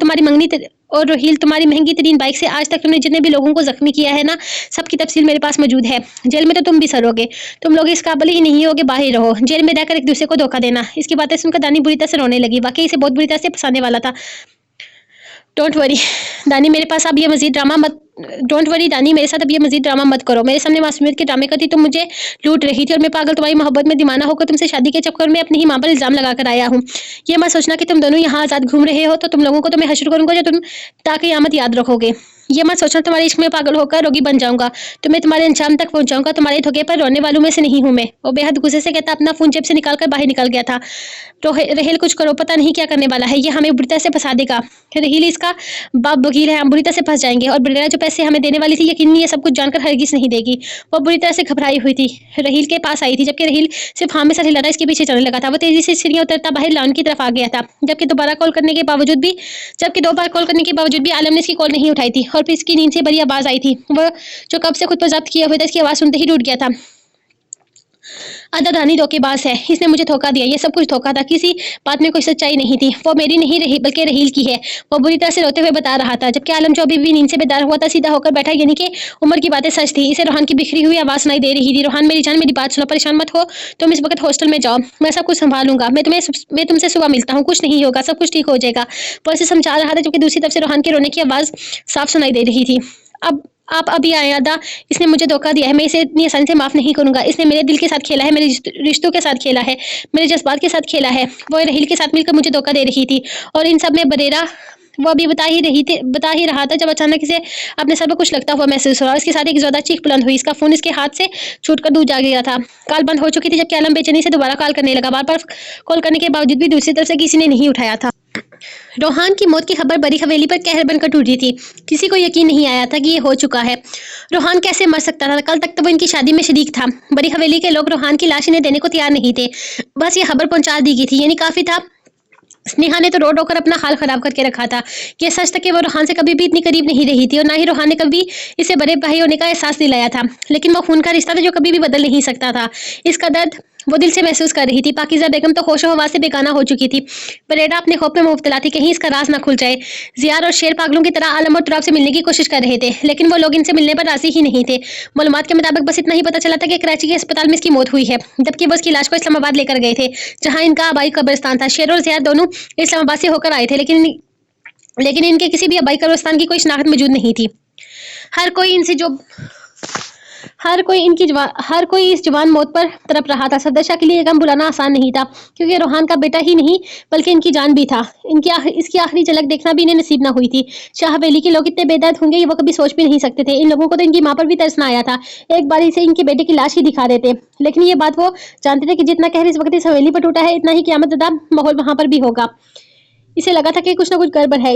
[SPEAKER 1] तुम्हारी महंगी तरीन बाइक से आज तक तुमने जितने भी लोगों को जख्मी किया है ना, सबकी तफसील मेरे पास मौजूद है। जेल में तो तुम भी सरोगे। तुम लोग इस काबिल ही नहीं होगे बाहर रहो। जेल में रहकर एक दूसरे को धोखा देना। इसकी बातें सुनकर दानी बुरी तरह से रोने लगी। वाकई इसे बहुत बुरी तरह से फंसाने वाला था। डोंट वरी दानी, मेरे साथ अब ये मजीद ड्रामा मत करो। मेरे सामने मासूमियत के ड्रामे करती तुम मुझे लूट रही थी, और मैं पागल तुम्हारी मोहब्बत में दीवाना होकर तुमसे शादी के चक्कर में अपनी ही मां पर इल्जाम लगाकर आया हूँ। ये मत सोचना कि तुम दोनों यहाँ आजाद घूम रहे हो तो तुम लोगों को तो मैं हश्र करूंगा जो तुम ताक़यामत याद रखोगे। ये मत सोचना तुम्हारे इश्क में पागल होकर रोगी बन जाऊंगा, तो मैं तुम्हारे अंजाम तक पहुंच जाऊंगा। तुम्हारे धोखे पर रोने वालों में से नहीं हूं मैं। वो बेहद गुस्से से कहता अपना फोन जेब से निकालकर बाहर निकल गया था। तो रहेल कुछ करो, पता नहीं क्या करने वाला है, ये हमें बुरी तरह से फंसा देगा। रहेल इसका बाप वकील है, हम बुरी तरह से फंस जाएंगे। और बरेरा जो पैसे हमें देने वाली थी, यकीन नहीं ये सब कुछ जानकर हरगिज नहीं देगी। वो बुरी तरह से घबराई हुई थी, रहेल के पास आई थी, जबकि रहेल सिर्फ हाँ में सर हिलाता इसके पीछे चलने लगा था। वो तेजी से सीढ़ियां उतरता बाहर लॉन की तरफ आ गया था, जबकि 2 बार कॉल करने के बावजूद भी आलम ने इसकी कॉल नहीं उठाई थी। और फिर इसकी नींद से बड़ी आवाज आई थी। वो जो कब से खुद पर जब्त किया हुआ था, इसकी आवाज सुनते ही टूट गया था। अदादानी धोखेबाज है, इसने मुझे धोखा दिया, ये सब कुछ धोखा था, किसी बात में कोई सच्चाई नहीं थी। वो मेरी नहीं रही बल्कि रहील की है। वो बुरी तरह से रोते हुए बता रहा था, जबकि आलम जो अभी भी नींद से बेदार हुआ था सीधा होकर बैठा, यानी कि उम्र की बातें सच थी। इसे रोहान की बिखरी हुई आवाज सुनाई दे रही थी। रोहान मेरी जान, मेरी बात सुनो, परेशान मत हो, तुम इस वक्त हॉस्टल में जाओ, मैं सब कुछ संभालूंगा। मैं तुमसे सुबह मिलता हूँ, कुछ नहीं होगा, सब कुछ ठीक हो जाएगा। वो इसे समझा रहा था, जबकि दूसरी तरफ से रोहान के रोने की आवाज साफ सुनाई दे रही थी। अब आप अभी आए अदा, इसने मुझे धोखा दिया है, मैं इसे इतनी आसानी से माफ नहीं करूंगा। इसने मेरे दिल के साथ खेला है, मेरे रिश्तों के साथ खेला है, मेरे जज्बात के साथ खेला है। वो रहील के साथ मिलकर मुझे धोखा दे रही थी। और इन सब में बरेरा वो अभी बता ही रहा था, जब अचानक इसे अपने सर पर कुछ लगता हुआ महसूस हुआ। इसके साथ एक ज्यादा चीख बुलंद हुई। इसका फोन इसके हाथ से छूटकर दूर जा गया था। कॉल बंद हो चुकी थी, जबकि आलम बेचैनी से दोबारा कॉल करने लगा। बार बार कॉल करने के बावजूद भी दूसरी तरफ से किसी ने नहीं उठाया था। रोहान की मौत की खबर बड़ी हवेली पर कहर बनकर टूटी थी। किसी को यकीन नहीं आया था कि ये हो चुका है। रोहान कैसे मर सकता था? कल तक तो वो इनकी शादी में शरीक था। बड़ी हवेली के लोग रोहान की लाश इन्हें देने को तैयार नहीं थे, बस ये खबर पहुंचा दी गई थी, यानी काफी था। स्नेहा ने तो रो रो कर अपना हाल खराब करके रखा था। ये सच था कि वो रोहान से कभी भी इतनी करीब नहीं रही थी, और ना ही रोहान ने कभी इसे बड़े भाई होने का एहसास दिलाया था। लेकिन वो खून का रिश्ता था जो कभी भी बदल नहीं सकता था। इसका दर्द वो दिल से महसूस कर रही थी। पाकिज़ा बेगम तो होशो हवास से बेगाना हो चुकी थी। परेडा अपने खौफ में मुब्तला थी, कहीं इसका राज ना खुल जाए। जियार और शेर पागलों की तरह आलम और तुराब से मिलने की कोशिश कर रहे थे, लेकिन वो लोग इनसे मिलने पर राजी ही नहीं थे। मालूमात के मुताबिक बस इतना ही पता चला था कि कराची के अस्पताल में इसकी मौत हुई है, जबकि वो इसकी लाश को इस्लामाबाद लेकर गए थे, जहाँ इनका आबाई कब्रिस्तान था। शेर और जियार दोनों इस्लामाबाद से होकर आए थे, लेकिन इनके किसी भी आबाई कब्रिस्तान की कोई शनाख्त मौजूद नहीं थी। हर कोई इस जवान मौत पर तड़प रहा था। सफदर शाह के लिए गम बुलाना आसान नहीं था, क्योंकि रोहान का बेटा ही नहीं बल्कि इनकी जान भी था। इसकी आखिरी झलक देखना भी इन्हें नसीब ना हुई थी। शाह हवेली के लोग इतने बेदर्द होंगे ये वो कभी सोच भी नहीं सकते थे। इन लोगों को तो इनकी माँ पर भी तरस ना आया था, एक बार इसे इनके बेटे की लाश ही दिखा देते। लेकिन ये बात वो जानते थे कि जितना कहर इस वक्त इस हवेली पर टूटा है, इतना ही क़यामत ज़दा माहौल वहां पर भी होगा। इसे लगा था कि कुछ ना कुछ गड़बड़ है,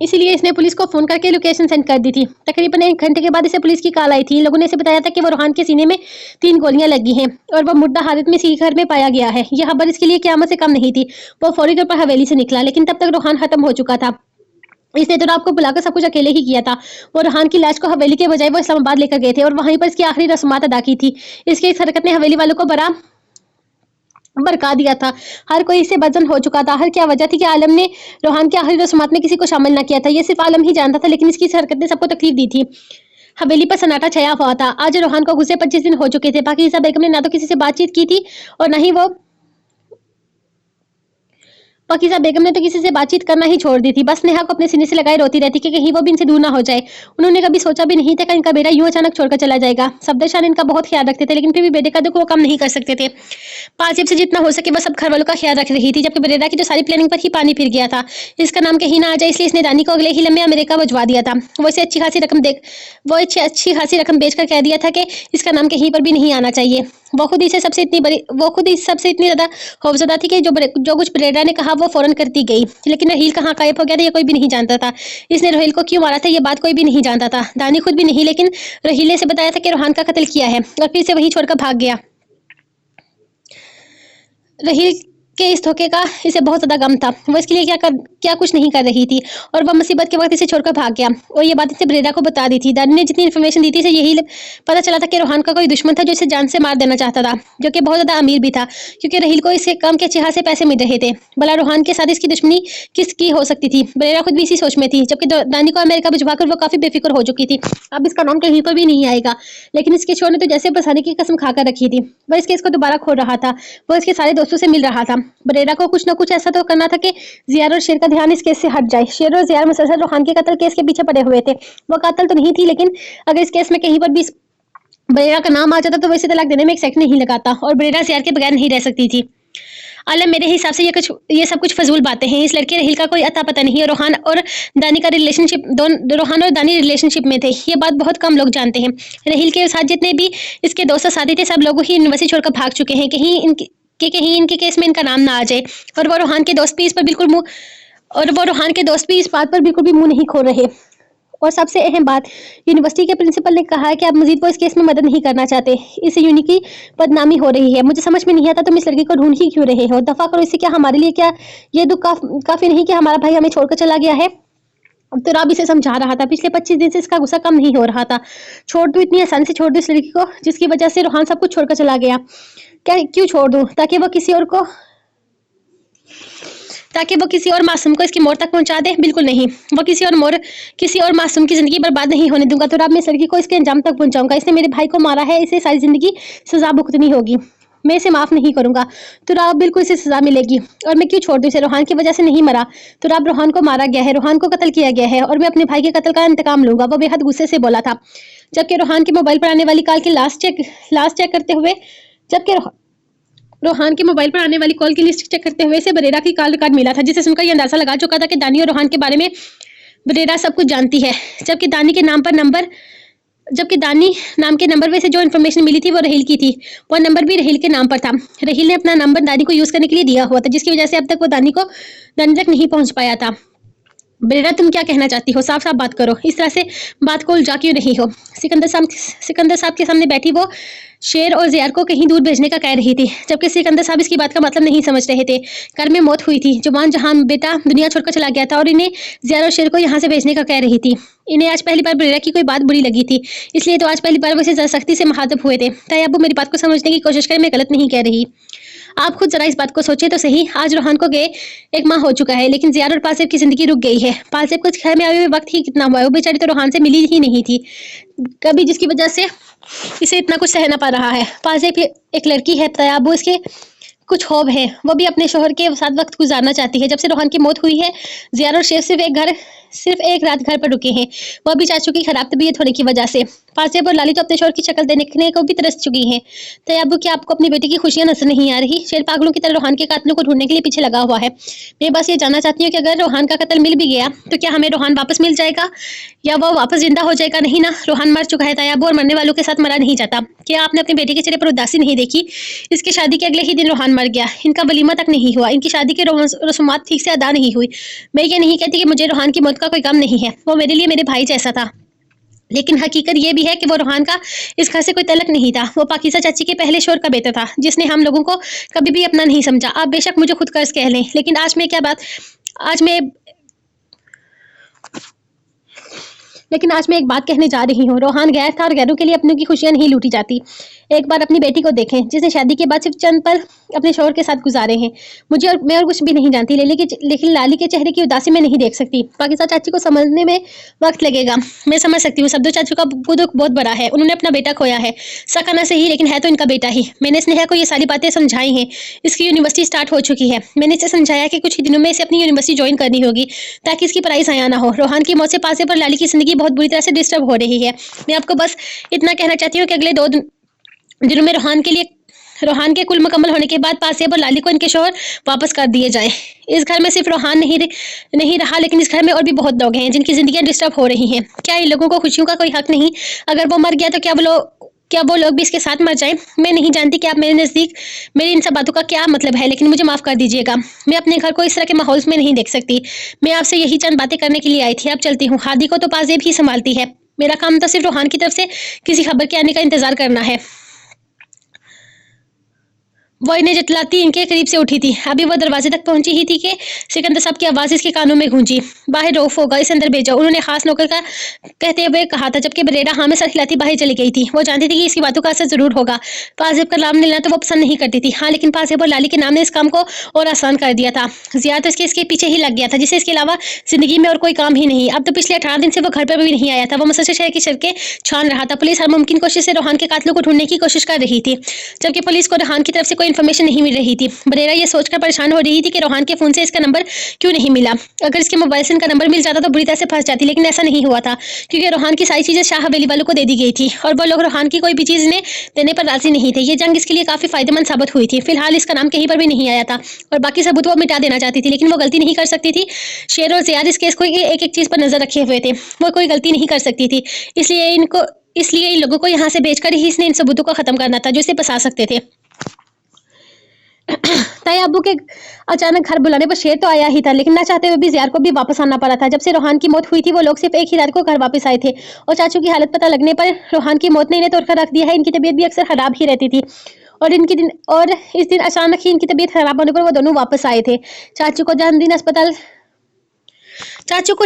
[SPEAKER 1] इसीलिए इसने पुलिस को फोन करके लोकेशन सेंड कर दी थी। तकरीबन 1 घंटे के बाद इसे पुलिस की कॉल आई थी। इन लोगों ने इसे बताया था कि वो रोहान के सीने में 3 गोलियां लगी हैं और वह मुर्दा हालत में इसी घर में पाया गया है। यह खबर इसके लिए क़यामत से कम नहीं थी। वो फौरी तौर पर हवेली से निकला, लेकिन तब तक रोहान खत्म हो चुका था। इसने तो आपको बुलाकर सब कुछ अकेले ही किया था। वो रोहान की लाश को हवेली के बजाय वो इस्लामाबाद लेकर गए थे और वहीं पर इसकी आखिरी रस्मात अदा की थी। इसकी इस हरकत ने हवेली वालों को बड़ा भड़का दिया था। हर कोई इससे बदजन हो चुका था। हर क्या वजह थी कि आलम ने रोहान की आखिरी रस्मात में किसी को शामिल न किया था? ये सिर्फ आलम ही जानता था, लेकिन इसकी इस हरकत ने सबको तकलीफ दी थी। हवेली पर सन्नाटा छाया हुआ था। आज रोहान को गुज़रे 25 दिन हो चुके थे। पाकिज़ा बेगम ने ना तो किसी से बातचीत की थी और न ही वो पाकिज़ा बेगम ने तो किसी से बातचीत करना ही छोड़ दी थी। बस नेहा को अपने सीने से लगाए रोती रहती कि कहीं वो भी इनसे दूर ना हो जाए। उन्होंने कभी सोचा भी नहीं था कि इनका बेटा यूं अचानक छोड़कर चला जाएगा। सफदर शाह ने इनका बहुत ख्याल रखते थे, लेकिन फिर भी बेटे का दुख वो कम नहीं कर सकते थे। पाजिब से जितना हो सके वो सब घर वालों का ख्याल रख रही थी, जबकि बरेरा की जो सारी प्लानिंग पर ही पानी फिर गया था। इसका नाम कहीं ना आ जाए, इसलिए इसने दानी को अगले ही लम्हे अमेरिका भिजवा दिया था। वो अच्छी खासी रकम बेचकर कह दिया था कि इसका नाम कहीं पर भी नहीं आना चाहिए। वो खुद इस सबसे इतनी ज्यादा खौफजदा थी कि जो कुछ बरेरा ने कहा वो फौरन करती गई। लेकिन रहील कहाँ गायब हो गया था ये कोई भी नहीं जानता था। इसने रहील को क्यों मारा था ये बात कोई भी नहीं जानता था, दानी खुद भी नहीं। लेकिन रहील ने से बताया था कि रोहान का कत्ल किया है और फिर से वही छोड़कर भाग गया। रहील के इस धोखे का इसे बहुत ज्यादा गम था। वो इसके लिए क्या कुछ नहीं कर रही थी, और वह मुसीबत के वक्त इसे छोड़कर भाग गया। और ये बात इसे बरेरा को बता दी थी। दानी ने जितनी इन्फॉर्मेशन दी थी इसे यही पता चला था कि रोहान का कोई दुश्मन था जो इसे जान से मार देना चाहता था, जो कि बहुत ज्यादा अमीर भी था, क्योंकि रहील को इसके काम के अच्छे खासे पैसे मिल रहे थे। भला रोहान के साथ इसकी दुश्मनी किसकी हो सकती थी? बरेरा खुद भी इसी सोच में थी, जबकि दानी को अमेरिका भिजवाकर वो काफी बेफिक्र हो चुकी थी। अब इसका नाम कहीं पर भी नहीं आएगा। लेकिन इसके छोर ने तो जैसे बसाने की कसम खाकर रखी थी। वह इसके इसको दोबारा खोल रहा था। वो इसके सारे दोस्तों से मिल रहा था। बरेरा को कुछ ना कुछ ऐसा तो करना था कि जियार और शेर का ध्यान इस केस से हट जाए। शेर और जियार मुसलसल रोहान के कत्ल केस के पीछे पड़े हुए थे। वो कातिल तो नहीं थी, लेकिन अगर इस केस में कहीं पर भी बरेरा का नाम आ जाता तो वो इसे तलाक देने में एक सेकंड नहीं लगाता, और बरेरा जियार के बगैर नहीं रह सकती थी। आलम, मेरे हिसाब से ये सब कुछ फजूल बातें हैं। इस लड़के रहील का कोई अता पता नहीं है। रोहान और दानी का रिलेशनशिप रोहान और दानी रिलेशनशिप में थे, ये बात बहुत कम लोग जानते हैं। रहील के साथ जितने भी इसके दोस्त साथी थे, सब लोग ही यूनिवर्सिटी छोड़कर भाग चुके हैं, कहीं इनके केस में इनका नाम ना आ जाए। और वो रोहान के दोस्त भी इस बात पर बिल्कुल भी मुंह नहीं खोल रहे। और सबसे अहम बात, यूनिवर्सिटी के प्रिंसिपल ने कहा है कि अब मजीद वो इस केस में मदद नहीं करना चाहते। इससे यूनि की बदनामी हो रही है। मुझे समझ में नहीं आता तुम इस लड़के को ढूंढ ही क्यों रहे हो। दफा करो इससे। क्या हमारे लिए क्या ये दुख काफी नहीं कि हमारा भाई हमें छोड़कर चला गया है। तो रब इसे समझा रहा था, पिछले 25 दिन से इसका गुस्सा कम नहीं हो रहा था। छोड़ दूं, इतनी आसानी से छोड़ दूं इस लड़की को जिसकी वजह से रोहान सब कुछ छोड़कर चला गया? क्यों छोड़ दूं? ताकि वो किसी और मासूम को इसकी मौत तक पहुंचा दे? बिल्कुल नहीं। वो किसी और मासूम की जिंदगी बर्बाद नहीं होने दूंगा। तो रब, मैं इस लड़की को इसके अंजाम तक पहुंचाऊंगा। इसने मेरे भाई को मारा है, इसे सारी जिंदगी सजा भुगतनी होगी। मैं इसे माफ नहीं करूंगा। तो रब, बिल्कुल इसे सजा मिलेगी। और मैं क्यों छोड़ दूं इसे? रोहान की वजह से नहीं मरा। तो रब, रोहान को मारा गया है, रोहान को कत्ल किया गया है, और मैं अपने भाई के कत्ल का इंतकाम लूंगा। वो बेहद गुस्से से बोला था। जबकि रोहान के मोबाइल पर आने वाली कॉल की रोहान के मोबाइल पर आने वाली कॉल की लिस्ट चेक करते हुए इसे बरेरा की कॉल रिकॉर्ड मिला था, जिसे सुनकर ये अंदाजा लगा चुका था कि दानी और रोहान के बारे में बरेरा सब कुछ जानती है। जबकि दानी नाम के नंबर में से जो इन्फॉर्मेशन मिली थी वो रहील की थी। वो नंबर भी रहील के नाम पर था। रहील ने अपना नंबर दानी को यूज करने के लिए दिया हुआ था, जिसकी वजह से अब तक वो दानी तक नहीं पहुंच पाया था। बरेरा, तुम क्या कहना चाहती हो? साफ साफ बात करो। इस तरह से बात को उलझा क्यों रही हो? सिकंदर साहब के सामने बैठी वो शेर और ज़ियार को कहीं दूर भेजने का कह रही थी, जबकि सिकंदर साहब इसकी बात का मतलब नहीं समझ रहे थे। घर में मौत हुई थी, जुबान जहां बेटा दुनिया छोड़कर चला गया था, और इन्हें ज़ियार और शेर को यहाँ से भेजने का कह रही थी। इन्हें आज पहली बार बरेरा की कोई बात बुरी लगी थी, इसलिए तो आज पहली बार वो इसे जरा सख्ती से मुखातिब हुए थे। तायब्बू, मेरी बात को समझने की कोशिश करें, मैं गलत नहीं कह रही। आप खुद जरा इस बात को सोचें तो सही। आज रोहान को गए 1 माह हो चुका है, लेकिन ज़ियार और पासेब की जिंदगी रुक गई है। पासेब को घर में आए हुए वक्त ही कितना हुआ है। वो बेचारी तो रोहान से मिली ही नहीं थी कभी, जिसकी वजह से इसे इतना कुछ सहना पड़ रहा है। पासेब एक लड़की है, तायब्बू इसके कुछ ख्वाब है। वो भी अपने शोहर के साथ वक्त गुजारना चाहती है। जब से रोहान की मौत हुई है, ज़ियार और शेर सिर्फ एक रात घर पर रुके हैं, वो भी चाचू की खराब तबीयत होने की वजह से। पासेब और लाली तो अपने शोहर की शक्ल देखने को भी तरस चुकी हैं। तायब्बू, क्या आपको अपनी बेटी की खुशियां नजर नहीं आ रही? शेर पागलों की तरह रोहान के कातिलों को ढूंढने के लिए पीछे लगा हुआ है। मैं बस ये जानना चाहती हूँ कि अगर रोहान का कत्ल मिल भी गया तो क्या हमें रोहान वापस मिल जाएगा या वो वापस जिंदा हो जाएगा? नहीं ना, रोहान मर चुका है तायब्बू, और मरने वालों के साथ मरा नहीं जाता। क्या आपने अपनी बेटी के चेहरे पर उदासी नहीं देखी? इसकी शादी के अगले ही दिन रोहान मर गया। इनका वलीमा तक नहीं हुआ, इनकी शादी के रस्मात ठीक से अदा नहीं हुई। मैं ये नहीं कहती कि मुझे रोहान की मौत का कोई गम नहीं है, वो मेरे लिए मेरे भाई जैसा था, लेकिन हकीकत ये भी है कि वो रोहान का इस घर से कोई तलक नहीं था। वो पाकिज़ा चाची के पहले शोहर का बेटा था, जिसने हम लोगों को कभी भी अपना नहीं समझा। आप बेशक मुझे खुद कर्ज कह लें, लेकिन आज मैं एक बात कहने जा रही हूँ। रोहान गैर था, और गैरों के लिए अपनों की खुशियां नहीं लूटी जाती। एक बार अपनी बेटी को देखें, जिसने शादी के बाद सिर्फ चंद पल अपने शोहर के साथ गुजारे हैं। मैं और कुछ भी नहीं जानती, लेकिन लाली के चेहरे की उदासी में नहीं देख सकती। पाकिज़ा चाची को समझने में वक्त लगेगा। मैं समझ सकती हूँ, सब्दो चाचू का दुख बहुत बड़ा है। उन्होंने अपना बेटा खोया है, सका ना सही, लेकिन है तो इनका बेटा ही। मैंने स्नेहा को ये सारी बातें समझाई हैं। इसकी यूनिवर्सिटी स्टार्ट हो चुकी है। मैंने इसे समझाया कि कुछ ही दिनों में इसे अपनी यूनिवर्सिटी ज्वाइन करनी होगी, ताकि इसकी पढ़ाई ज़ाया ना हो। रोहान की मौत से पासेब और लाली की जिंदगी बहुत बुरी तरह से डिस्टर्ब हो रही है। मैं आपको बस इतना कहना चाहती हूँ कि अगले 2 दिनों में रोहान के कुल मुकम्मल होने के बाद पासेब और लाली को इनके शोहर वापस कर दिए जाएं। इस घर में सिर्फ रोहान नहीं रहा, लेकिन इस घर में और भी बहुत लोग हैं जिनकी जिंदगियां डिस्टर्ब हो रही हैं। क्या इन लोगों को खुशियों का कोई हक नहीं? अगर वो मर गया तो क्या वो लोग भी इसके साथ मर जाएं? मैं नहीं जानती कि आप मेरे नज़दीक मेरी इन सब बातों का क्या मतलब है, लेकिन मुझे माफ़ कर दीजिएगा। मैं अपने घर को इस तरह के माहौल में नहीं देख सकती। मैं आपसे यही चंद बातें करने के लिए आई थी। अब चलती हूँ। हादी को तो पासेब ही संभालती है। मेरा काम तो सिर्फ रोहान की तरफ से किसी खबर के आने का इंतजार करना है। वो इन्हें जतलाती इनके करीब से उठी थी। अभी वो दरवाजे तक पहुंची ही थी कि सिकंदर साहब की आवाज़ इसके कानों में गूंजी। बाहर रऊफ होगा, इसे अंदर भेजो, उन्होंने खास नौकर का कहते हुए कहा था, जबकि बरेरा हाँ में सर हिलाती बाहर चली गई थी। वो जानती थी कि इसकी बातों का असर जरूर होगा। पासेब का नाम लेना तो वो पसंद नहीं करती थी, हाँ, लेकिन पासेब और लाली के नाम ने इस काम को और आसान कर दिया था। ज़िया तो इसके पीछे ही लग गया था, जिसे इसके अलावा जिंदगी में और कोई काम ही नहीं। अब तो पिछले 18 दिन से वो घर पर भी नहीं आया था। वो मुसलसल शहर की सड़कें छान रहा था। पुलिस हर मुमकिन कोशिश से रोहान के कातिलों को ढूंढने की कोशिश कर रही थी, जबकि पुलिस को रोहान की तरफ से कोई कोई इन्फॉर्मेशन नहीं मिल रही थी। बरेरा ये सोचकर परेशान हो रही थी कि रोहान के फोन से इसका नंबर क्यों नहीं मिला। अगर इसके मोबाइल से इनका नंबर मिल जाता तो बुरी तरह से फंस जाती, लेकिन ऐसा नहीं हुआ था क्योंकि रोहान की सारी चीजें शाह हवेली वालों को दे दी गई थी और वो लोग रोहान की कोई भी चीज इन्हें देने पर राजी नहीं थे। ये जंग इसके लिए काफी फायदेमंद साबित हुई थी। फिलहाल इसका नाम कहीं पर भी नहीं आया था और बाकी सबूत वो मिटा देना चाहती थी, लेकिन वो गलती नहीं कर सकती थी। शेर और ज़ियाद इस केस को एक एक चीज पर नजर रखे हुए थे, वो कोई गलती नहीं कर सकती थी। इसलिए इन लोगों को यहाँ से बेचकर ही इसने इन सबूतों को खत्म करना था जो इसे फंसा सकते थे। ताई अब्बू के अचानक घर बुलाने पर शेर तो आया ही था, लेकिन ना चाहते हुए भी ज़ियार को भी वापस आना पड़ा था। जब से रोहान की मौत हुई थी वो लोग सिर्फ एक ही रात को घर वापस आए थे और चाचू की हालत पता लगने पर रोहान की मौत ने इन्हें तोड़कर रख दिया है। इनकी तबीयत भी अक्सर खराब ही रहती थी और इस दिन अचानक ही इनकी तबीयत खराब होने पर वो दोनों वापस आए थे। चाचू को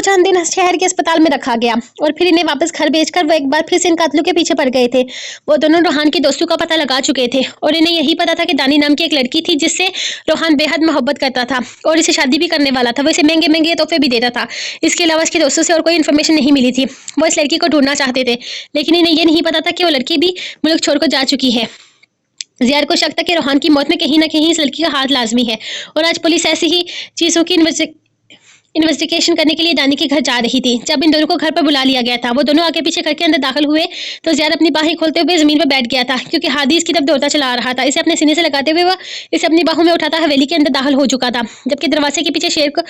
[SPEAKER 1] चंद दिन शहर के अस्पताल में रखा गया और फिर इन्हें वापस घर भेजकर वो एक बार फिर से इन कातलों के पीछे पड़ गए थे। वो दोनों रोहान की दोस्तों का पता लगा चुके थे और इन्हें यही पता था कि दानी नाम की एक लड़की थी जिससे रोहान बेहद मोहब्बत करता था और इसे शादी भी करने वाला था। वो इसे महंगे महंगे तोहफे भी देता था। इसके अलावा इसके दोस्तों से और कोई इन्फॉर्मेशन नहीं मिली थी। वो इस लड़की को ढूंढना चाहते थे, लेकिन इन्हें यह नहीं पता था कि वो लड़की भी मुल्क छोड़कर जा चुकी है। ज़ियार को शक था कि रोहान की मौत में कहीं ना कहीं इस लड़की का हाथ लाजमी है और आज पुलिस ऐसी ही चीज़ों की इन्वेस्टिगेशन करने के लिए दानी के घर जा रही थी। जब इन दोनों को घर पर बुला लिया गया था, वो दोनों आगे पीछे करके अंदर दाखिल हुए तो ज़ियार अपनी बाहें खोलते हुए जमीन पर बैठ गया था क्योंकि हादी इसकी तरफ दौड़ता चला आ रहा था। इसे अपने सीने से लगाते हुए वह इसे अपनी बाहों में उठाता हवेली के अंदर दाखिल हो चुका था, जबकि दरवाजे के पीछे शेर को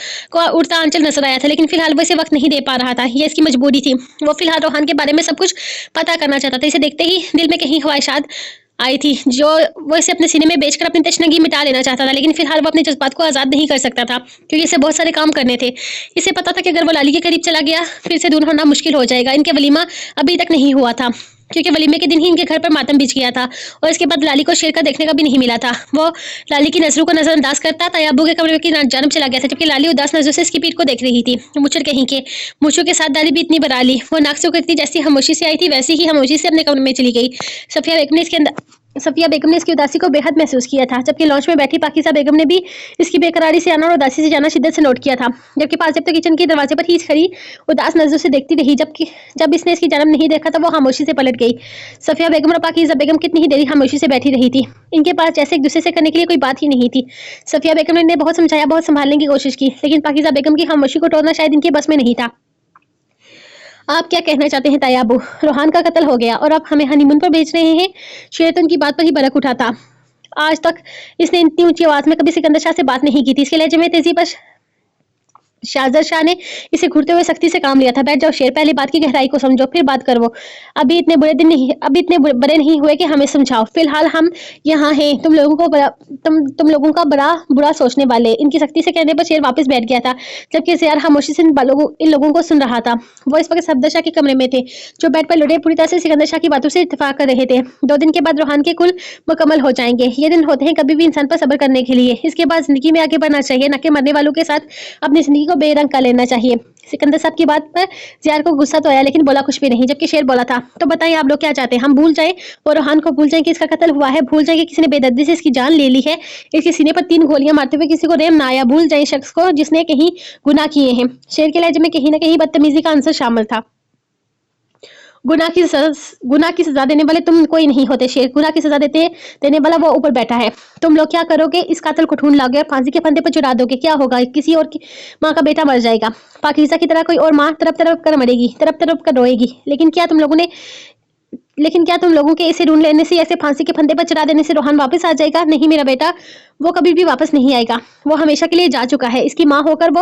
[SPEAKER 1] उड़ता आंचल नजर आया था, लेकिन फिलहाल वो इसे वक्त नहीं दे पा रहा था। यह इसकी मजबूरी थी। वो फिलहाल रोहान के बारे में सब कुछ पता करना चाहता था। इसे देखते ही दिल में कहीं ख्वाहिशात आई थी जो वो इसे अपने सीने में बेचकर अपनी तशनगी मिटा लेना चाहता था, लेकिन फिलहाल वो अपने जज्बात को आज़ाद नहीं कर सकता था क्योंकि इसे बहुत सारे काम करने थे। इसे पता था कि अगर वो लाली के करीब चला गया फिर से दूर होना मुश्किल हो जाएगा। इनके वलीमा अभी तक नहीं हुआ था क्योंकि वलीमे के दिन ही इनके घर पर मातम बिछ गया था और इसके बाद लाली को शेर का देखने का भी नहीं मिला था। वो लाली की नजरों को नजरअंदाज करता तयाबू के कमरे की जानब चला गया था, जबकि लाली उदास नजरों से इसकी पीठ को देख रही थी। मुचर कहीं के मुछों के साथ दाली भी इतनी बराली। वो नाक से करती जैसी खामोशी से आई थी वैसी ही खामोशी से अपने कमरे में चली गई। सफिया बेगम ने इसकी उदासी को बेहद महसूस किया था, जबकि लॉन्च में बैठी पाकिज़ा बेगम ने भी इसकी बेकरारी से आना और उदासी से जाना शिद्दत से नोट किया था। जबकि पाज़ेब तो किचन के दरवाजे पर ही खड़ी उदास नजरों से देखती रही। जब इसने इसकी जानब नहीं देखा तो वो खामोशी से पलट गई। सफिया बेगम और पाकिज़ा बेगम कितनी ही देरी खामोशी से बैठी रही थी। इनके पास जैसे एक दूसरे से करने के लिए कोई बात ही नहीं थी। सफिया बेगम ने इन्हें बहुत समझाया, बहुत संभालने की कोशिश की, लेकिन पाकिज़ा बेगम की खामोशी को तोड़ना शायद इनके बस में नहीं था। आप क्या कहना चाहते हैं तायाबू? रोहान का कत्ल हो गया और अब हमें हनीमून पर भेज रहे हैं। शेर तो उनकी बात पर ही भड़क उठा था। आज तक इसने इतनी ऊंची आवाज में कभी सिकंदर शाह से बात नहीं की थी। इसके लहजे में तेजी पर शाहजर शाह ने इसे घूरते हुए सख्ती से काम लिया था। बैठ जाओ शेर, पहले बात की गहराई को समझो फिर बात करो। अभी इतने बड़े नहीं हुए कि हमें समझाओ। फिलहाल हम यहाँ हैं तुम लोगों का बड़ा बुरा सोचने वाले। इनकी सख्ती से कहने पर शेर वापस बैठ गया था, जबकि ज़ियार खामोशी से इन लोगों को सुन रहा था। वो इस वक्त सफदर शाह के कमरे में थे, जो बेड पर लुढ़े पूरी तरह से सिकंदर शाह की बातों से इत्तेफाक कर रहे थे। 2 दिन के बाद रोहान के कुल मुकम्मल हो जाएंगे। ये दिन होते हैं कभी भी इंसान पर सब्र करने के लिए। इसके बाद जिंदगी में आगे बढ़ना चाहिए, न कि मरने वालों के साथ अपनी जिंदगी को बेरंग कर लेना चाहिए। सिकंदर साहब की बात पर ज़ियार को गुस्सा तो आया, लेकिन बोला कुछ भी नहीं। जबकि शेर बोला था, तो बताइए आप लोग क्या चाहते हैं? हम भूल जाएं और रोहान को भूल जाएं कि इसका कत्ल हुआ है, भूल जाएं कि किसी ने बेदर्दी से इसकी जान ले ली है, इसके सीने पर 3 गोलियां मारते हुए किसी को रेम ना आया, भूल जाएं शख्स को जिसने कहीं गुनाह किए हैं। शेर के लहजे में कहीं ना कहीं बदतमीजी का अंसर शामिल था। गुनाह की सजा देने वाले तुम कोई नहीं होते शेर। गुनाह की सजा देने वाला वो ऊपर बैठा है। तुम लोग क्या करोगे? इस कातिल को ढूंढ लाओगे और फांसी के फंदे पर चढ़ा दोगे। क्या होगा? किसी और की माँ का बेटा मर जाएगा। पाकिज़ा की तरह कोई और माँ तरफ तरफ कर मरेगी, तरफ तरफ कर रोएगी। लेकिन क्या तुम लोगों के इसे ढूंढ लेने से, ऐसे फांसी के फंदे पर चढ़ा देने से रोहान वापस आ जाएगा? नहीं मेरा बेटा, वो कभी भी वापस नहीं आएगा। वो हमेशा के लिए जा चुका है। इसकी माँ होकर वो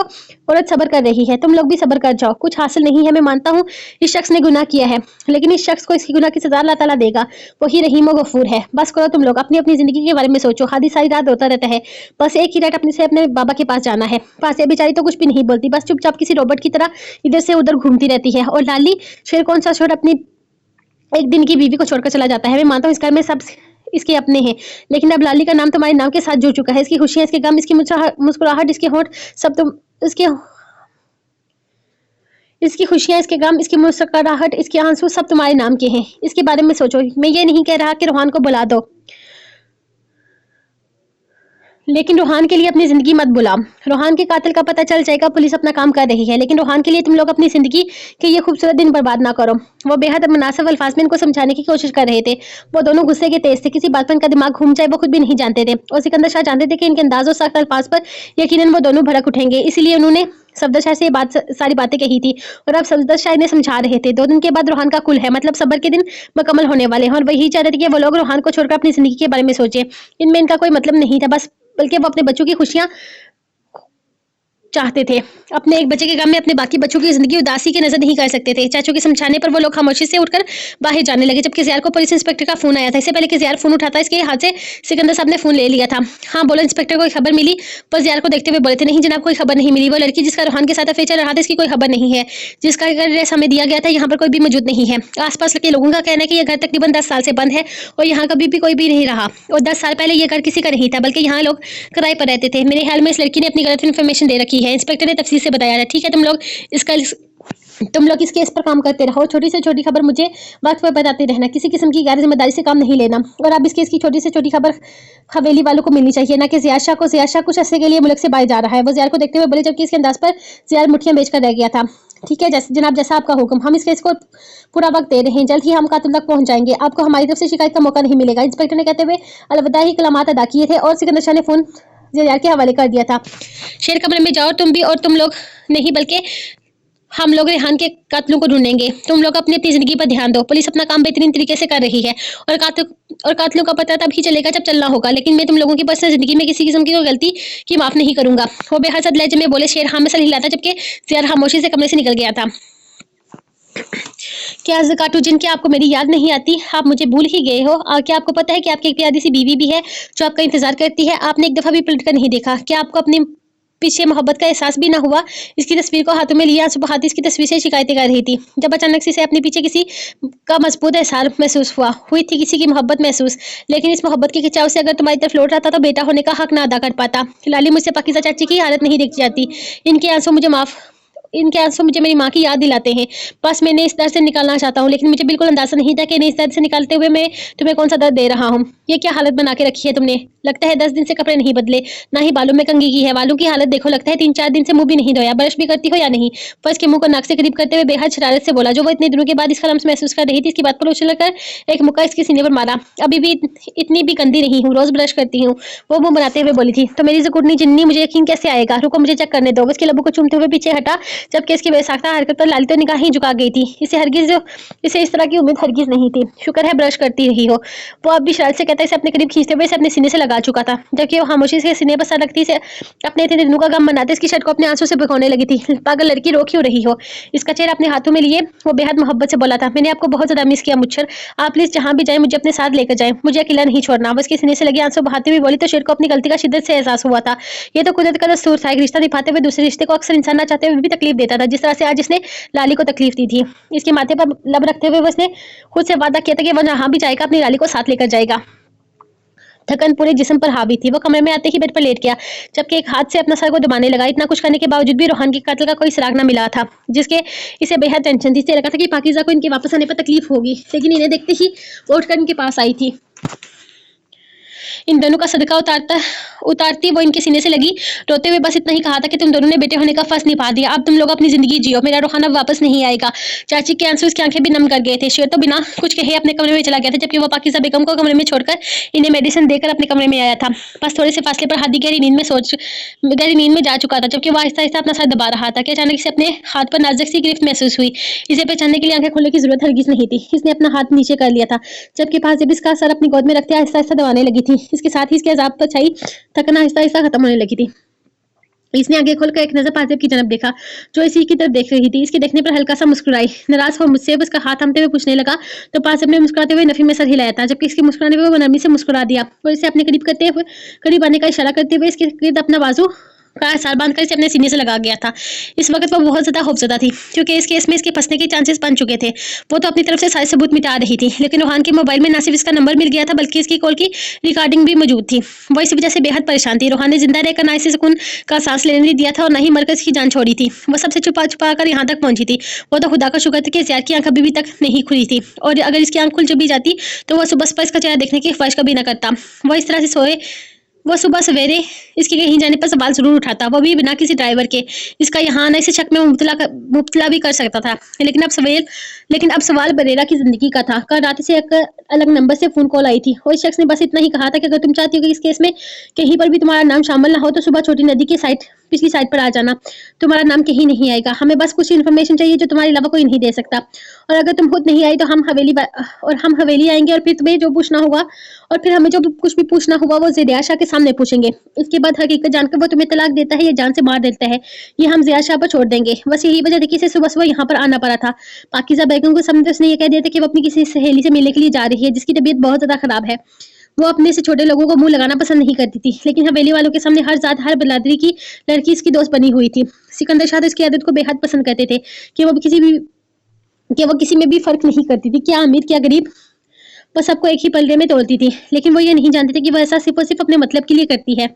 [SPEAKER 1] औरत सब्र कर रही है। तुम लोग भी सब्र कर जाओ। कुछ हासिल नहीं है, मैं मानता हूँ इस शख्स ने गुनाह किया है, लेकिन इस शख्स को इसकी गुनाह की सजा अल्लाह ताला देगा। वही रहीम व गफूर है। बस करो तुम लोग, अपनी अपनी जिंदगी के बारे में सोचो। हादी सारी रात रोता रहता है, बस एक ही रात अपने बाबा के पास जाना है। पास बेचारी तो कुछ भी नहीं बोलती, बस चुपचाप किसी रोबोट की तरह इधर से उधर घूमती रहती है। और लाली शेर कौन सा छोड़ अपनी एक दिन की बीवी को छोड़कर चला जाता है। मैं मानता हूँ इस घर में सब इसके अपने हैं, लेकिन अब लाली का नाम तुम्हारे नाम के साथ जुड़ चुका है। इसकी खुशियां, इसके गम, इसकी मुस्कुराहट, इसके होंठ सब इसकी खुशियां, इसके गम, इसकी मुस्कुराहट, इसके आंसू सब तुम्हारे नाम के हैं। इसके बारे में सोचो। मैं ये नहीं कह रहा कि रोहान को बुला दो, लेकिन रोहान के लिए अपनी जिंदगी मत बुलाओ। रोहान के कातिल का पता चल जाएगा, पुलिस अपना काम कर रही है, लेकिन रोहान के लिए तुम लोग अपनी जिंदगी के ये खूबसूरत दिन बर्बाद ना करो। वो बेहद मुनासिब अल्फाज में इनको समझाने की कोशिश कर रहे थे। वो दोनों गुस्से के तेज थे, किसी बात पर इनका दिमाग घूम जाए वो खुद भी नहीं जानते थे। और सिकंदर शाह जानते थे कि इनके अंदाज और सख्त अल्फाज पर यकीनन वो दोनों भड़क उठेंगे, इसीलिए उन्होंने सफदर शाह से ये सारी बातें कही थी। और अब सफदर शाह इन्हें समझा रहे थे। 2 दिन के बाद रोहान का कुल है, मतलब सब्र के दिन मुकम्मल होने वाले हैं, और वही चाह रहे थे कि वो लोग रोहान को छोड़कर अपनी जिंदगी के बारे में सोचे। इनमें इनका कोई मतलब नहीं था, बस बल्कि वो अपने बच्चों की खुशियां चाहते थे। अपने एक बच्चे के गम में अपने बाकी बच्चों की जिंदगी उदासी के नजर नहीं कर सकते थे। चाचू के समझाने पर वो लोग खामोशी से उठकर बाहर जाने लगे, जबकि ज़ियार को पुलिस इंस्पेक्टर का फोन आया था। इससे पहले कि ज़ियार फोन उठाता, इसके हाथ से सिकंदर साहब ने फोन ले लिया था। हाँ बोलो इंस्पेक्टर, कोई खबर मिली? पर ज़ियार को देखते हुए बोले थे, नहीं जनाब कोई खबर नहीं मिली। वो लड़की जिसका रोहान के साथ अफेयर चल रहा था, इसकी कोई खबर नहीं है। जिसका एड्रेस हमें दिया गया था, यहाँ पर कोई भी मौजूद नहीं है। आसपास के लोगों का कहना है कि यह घर तकरीबन 10 साल से बंद है और यहाँ कभी भी कोई भी नहीं रहा। और 10 साल पहले यह घर किसी का नहीं था, बल्कि यहाँ लोग किराए पर रहते थे। मेरे ख्याल में इस लड़की ने अपनी गलत इन्फॉर्मेशन दे रखी है। इंस्पेक्टर ने तफसील से बताया था। ठीक है, तुम लोग इस केस पर काम करते रहो, छोटी से छोटी खबर मुझे वक्त पर बताते रहना। किसी किस्म की गैर जिम्मेदारी से काम नहीं लेना। और अब इस केस की छोटी से छोटी खबर हवेली वालों को मिलनी चाहिए, ना कि ज़ियार शाह को। ज़ियार शाह कुछ अरसे के लिए मुल्क से बाहर जा रहा है। वो ज़ियार को देखते हुए बोले, जबकि इसके अंदाज पर ज़ियार मुठ्ठियां बेचकर रह गया था। ठीक है जनाब, जैसा आपका हुक्म। हम इस केस को पूरा वक्त दे रहे हैं, जल्द ही हम कातिल तक पहुंच जाएंगे। आपको हमारी तरफ से शिकायत का मौका नहीं मिलेगा। इंस्पेक्टर ने कहते हुए अलविदा ही कलामात अदा किए थे और सिकंदर शाह ने फोन ज़ियार के हवाले कर दिया था। शेर कमरे में जाओ तुम भी, और तुम लोग नहीं बल्कि हम लोग रेहान के कातिलों को ढूंढेंगे। तुम लोग अपनी अपनी जिंदगी पर ध्यान दो। पुलिस अपना काम बेहतरीन तरीके से कर रही है और कातिलों का पता तभी चलेगा जब चलना होगा। लेकिन मैं तुम लोगों की पर्सनल जिंदगी में किसी किस्म की कोई गलती की माफ नहीं करूंगा। वो बेहद लहजे में बोले। शेर हाँ में सर हिलाता, जबकि ज़ियार खामोशी से कमरे से निकल गया था। क्या ज़कातु जिन, क्या आपको मेरी याद नहीं आती? आप मुझे भूल ही गए हो? क्या आपको पता है कि आपकी एक प्यारी सी बीवी भी है जो आपका इंतजार करती है? आपने एक दफा भी पलट कर नहीं देखा। क्या आपको अपनी पीछे मोहब्बत का एहसास भी ना हुआ? इसकी तस्वीर को हाथों में लिया, सुबह हाथी इसकी तस्वीर से शिकायतें कर रही थी, जब अचानक से अपने पीछे किसी का मजबूत एहसास महसूस हुई थी, किसी की मोहब्बत महसूस। लेकिन इस मोहब्बत के खिंचाव से अगर तुम्हारी तरफ लौट रहा था तो बेटा होने का हक ना अदा कर पाता। लाली, मुझसे पाकिज़ा चाची की हालत नहीं देखी जाती। इनके आंसू मुझे मेरी माँ की याद दिलाते हैं। बस मैंने इस दर्द से निकालना चाहता हूँ, लेकिन मुझे बिल्कुल अंदाजा नहीं था कि इस दर्द से निकालते हुए मैं तुम्हें कौन सा दर्द दे रहा हूँ। ये क्या हालत बना के रखी है तुमने? लगता है 10 दिन से कपड़े नहीं बदले, ना ही बालों में कंघी की है। बालों की हालत देखो, लगता है 3-4 दिन से मुंह भी नहीं धोया। ब्रश भी करती हो या नहीं? फर्श के मुंह को नाक से करीब करते हुए बेहद शरारत से बोला, जो वो इतने दिनों के बाद इसका लम्स महसूस कर रही थी। इसकी बात पर उछल कर एक मुक्का इसके सीने पर मारा। अभी भी इतनी भी गंदी नहीं हूँ, रोज ब्रश करती हूँ, वो मुंह बनाते हुए बोली थी। तो मेरी जकुड़नी जिन्नी, मुझे यकीन कैसे आएगा? रुको, मुझे चेक करने दो। उसके लबों को चूमते हुए पीछे हटा, जबकि इसकी बेसाख्ता हरकत पर लाली तो निगाहें झुका गई थी। इसे इस तरह की उम्मीद हरगिज नहीं थी। शुक्र है ब्रश करती रही हो। वो अब भी शरारत से कहता है, इसे अपने करीब खींचते हुए इसे अपने सीने से लगा चुका था, जबकि वो खामोशी से सीने पर सर रखती से अपने इतने दिनों का गम मनाते इसकी शर्ट को अपने आंसू से भिगोने लगी थी। पागल लड़की, रो क्यों रही हो? इसका चेहरा अपने हाथों में लिए वो बेहद मोहब्बत से बोला था, मैंने आपको बहुत ज्यादा मिस किया मुच्छर। आप प्लीज जहां भी जाए मुझे अपने साथ लेकर जाए, मुझे अकेला नहीं छोड़ना। वो इसके सीने से लगी आंसू बहाते हुए बोली तो शेर को अपनी गलती का शिद्दत से एहसास हुआ था। ये तो कुदरत का दस्तूर था, एक रिश्ता निभाते हुए दूसरे रिश्ते को अक्सर इंसान ना चाहते हुए भी तकलीफ देता था, जिस तरह से आज इसने लाली को तकलीफ दी थी। इसके माथे पर लब रखते हुए उसने खुद से वादा किया था कि वह जहां भी जाएगा अपनी लाली को साथ लेकर जाएगा। थकन पूरे जिस्म पर हावी थी। वो कमरे में आते ही बेड पर लेट गया, जबकि एक हाथ से अपना सर को दबाने लगा। इतना कुछ करने के बावजूद भी रोहान के कातिल का कोई सुराग न मिला था, जिसके इसे बेहद टेंशन थी। इसे लगा था कि पाकिज़ा को इनके वापस आने पर तकलीफ होगी, लेकिन इन्हें देखते ही वो उठकर इनके पास आई थी। इन दोनों का सदका उतारती वो इनके सीने से लगी, रोते हुए बस इतना ही कहा था कि तुम दोनों ने बेटे होने का फर्ज निभा दिया। अब तुम लोग अपनी जिंदगी जियो, मेरा रोहान अब वापस नहीं आएगा। चाची के आंसू इसकी आंखें भी नम कर गए थे। शेर तो बिना कुछ कहे अपने कमरे में चला गया था, जबकि वो पाकिज़ा बेगम को कमरे में छोड़कर इन्हें मेडिसिन देकर अपने कमरे में आया था। बस थोड़े से फासले पर हादी गहरी नींद में जा चुका था, जबकि वो आहिस्ता आहिस्ता अपना सर दबा रहा था कि अचानक से अपने हाथ पर नाजुक सी गिरफ्त महसूस हुई। इसे पहचानने के लिए आंखें खोलने की जरूरत हरगिज नहीं थी। इसने अपना हाथ नीचे कर लिया था, जबकि पास जब इसका सर अपनी गोद में रखते आहिस्ता आहिस्ता दबाने लगी थी। इसके साथ ही इसके अजाब पर छाई थकन आहिस्ता आहिस्ता खत्म होने लगी थी। इसने आगे खोलकर एक नजर पाजेब की तरफ देखा, जो इसी की तरफ देख रही थी। इसके देखने पर हल्का सा मुस्कुराई। नाराज हो मुझसे उसका हाथ थामते हुए पूछने लगा तो पाजेब ने मुस्कुराते हुए नफी में सर हिलाया था, जबकि इसके मुस्कुराने पर वो नरमी से मुस्कुरा दिया और इसे अपने करीब आने का इशारा करते हुए इसके गिर्द अपना बाजू का सार बांधकर इसे अपने सीने से लगा गया था। इस वक्त वो बहुत ज्यादा खौफजदा थी, क्योंकि इस केस में इसके फंसने के चांसेस बन चुके थे। वो तो अपनी तरफ से सारे सबूत मिटा रही थी, लेकिन रोहान के मोबाइल में न सिर्फ इसका नंबर मिल गया था, बल्कि इसकी कॉल की रिकॉर्डिंग भी मौजूद थी। वो इस वजह से बेहद परेशान थी। रोहान ने जिंदा रहकर ना इसे सुकून का सांस लेने नहीं दिया था और न ही मरकर इसकी जान छोड़ी थी। वो सबसे छुपा छुपा कर यहाँ तक पहुंची थी। वो तो खुदा का शुक्र था कि ज़ियार की आंख अभी तक नहीं खुली थी, और अगर इसकी आंख खुल भी जाती तो वह सुबह इसका चेहरा देखने की ख्वाहिश कभी न करता। वो इस तरह से सोए वो सुबह सवेरे इसके कहीं जाने पर सवाल ज़रूर उठाता, वो भी बिना किसी ड्राइवर के। इसका यहाँ आना इसे शक में मुब्तला भी कर सकता था। लेकिन अब सवाल बरेरा की ज़िंदगी का था। कल रात से एक अलग नंबर से फ़ोन कॉल आई थी और इस शख्स ने बस इतना ही कहा था कि अगर तुम चाहती हो कि इस केस में कहीं पर भी तुम्हारा नाम शामिल ना हो तो सुबह छोटी नदी की पिछली साइड पर आ जाना। तुम्हारा नाम कहीं नहीं आएगा। हमें बस कुछ इन्फॉर्मेशन चाहिए जो तुम्हारे अलावा कोई नहीं दे सकता। और अगर तुम खुद नहीं आई तो हम हवेली आएंगे और फिर तुम्हें जो पूछना होगा और फिर हमें जो कुछ भी पूछना होगा वो ज़िया शाह के सामने पूछेंगे। इसके बाद हकीकत जानकर वो तुम्हें तलाक देता है या जान से मार देता है, ये हम ज़िया शाह पर छोड़ देंगे। बस यही वजह थी कि इसे सुबह-सुबह यहाँ पर आना पड़ा था। पाकीज़ा बेगम को सामने उसने ये कह दिया था कि वो अपनी किसी सहेली से मिलने के लिए जा रही है जिसकी तबीयत बहुत ज़्यादा खराब है। वो अपने से छोटे लोगों को मुँह लगाना पसंद नहीं करती थी, लेकिन हवेली वालों के सामने हर ज़ात, हर बिरादरी की लड़की इसकी दोस्त बनी हुई थी। सिकंदर शाह तो इसकी आदत को बेहद पसंद करते थे कि वो किसी में भी फ़र्क नहीं करती थी, क्या अमीर क्या गरीब, वो सबको एक ही पलड़े में तोलती थी। लेकिन वो ये नहीं जानती थी कि वो ऐसा सिर्फ और सिर्फ अपने मतलब के लिए करती है।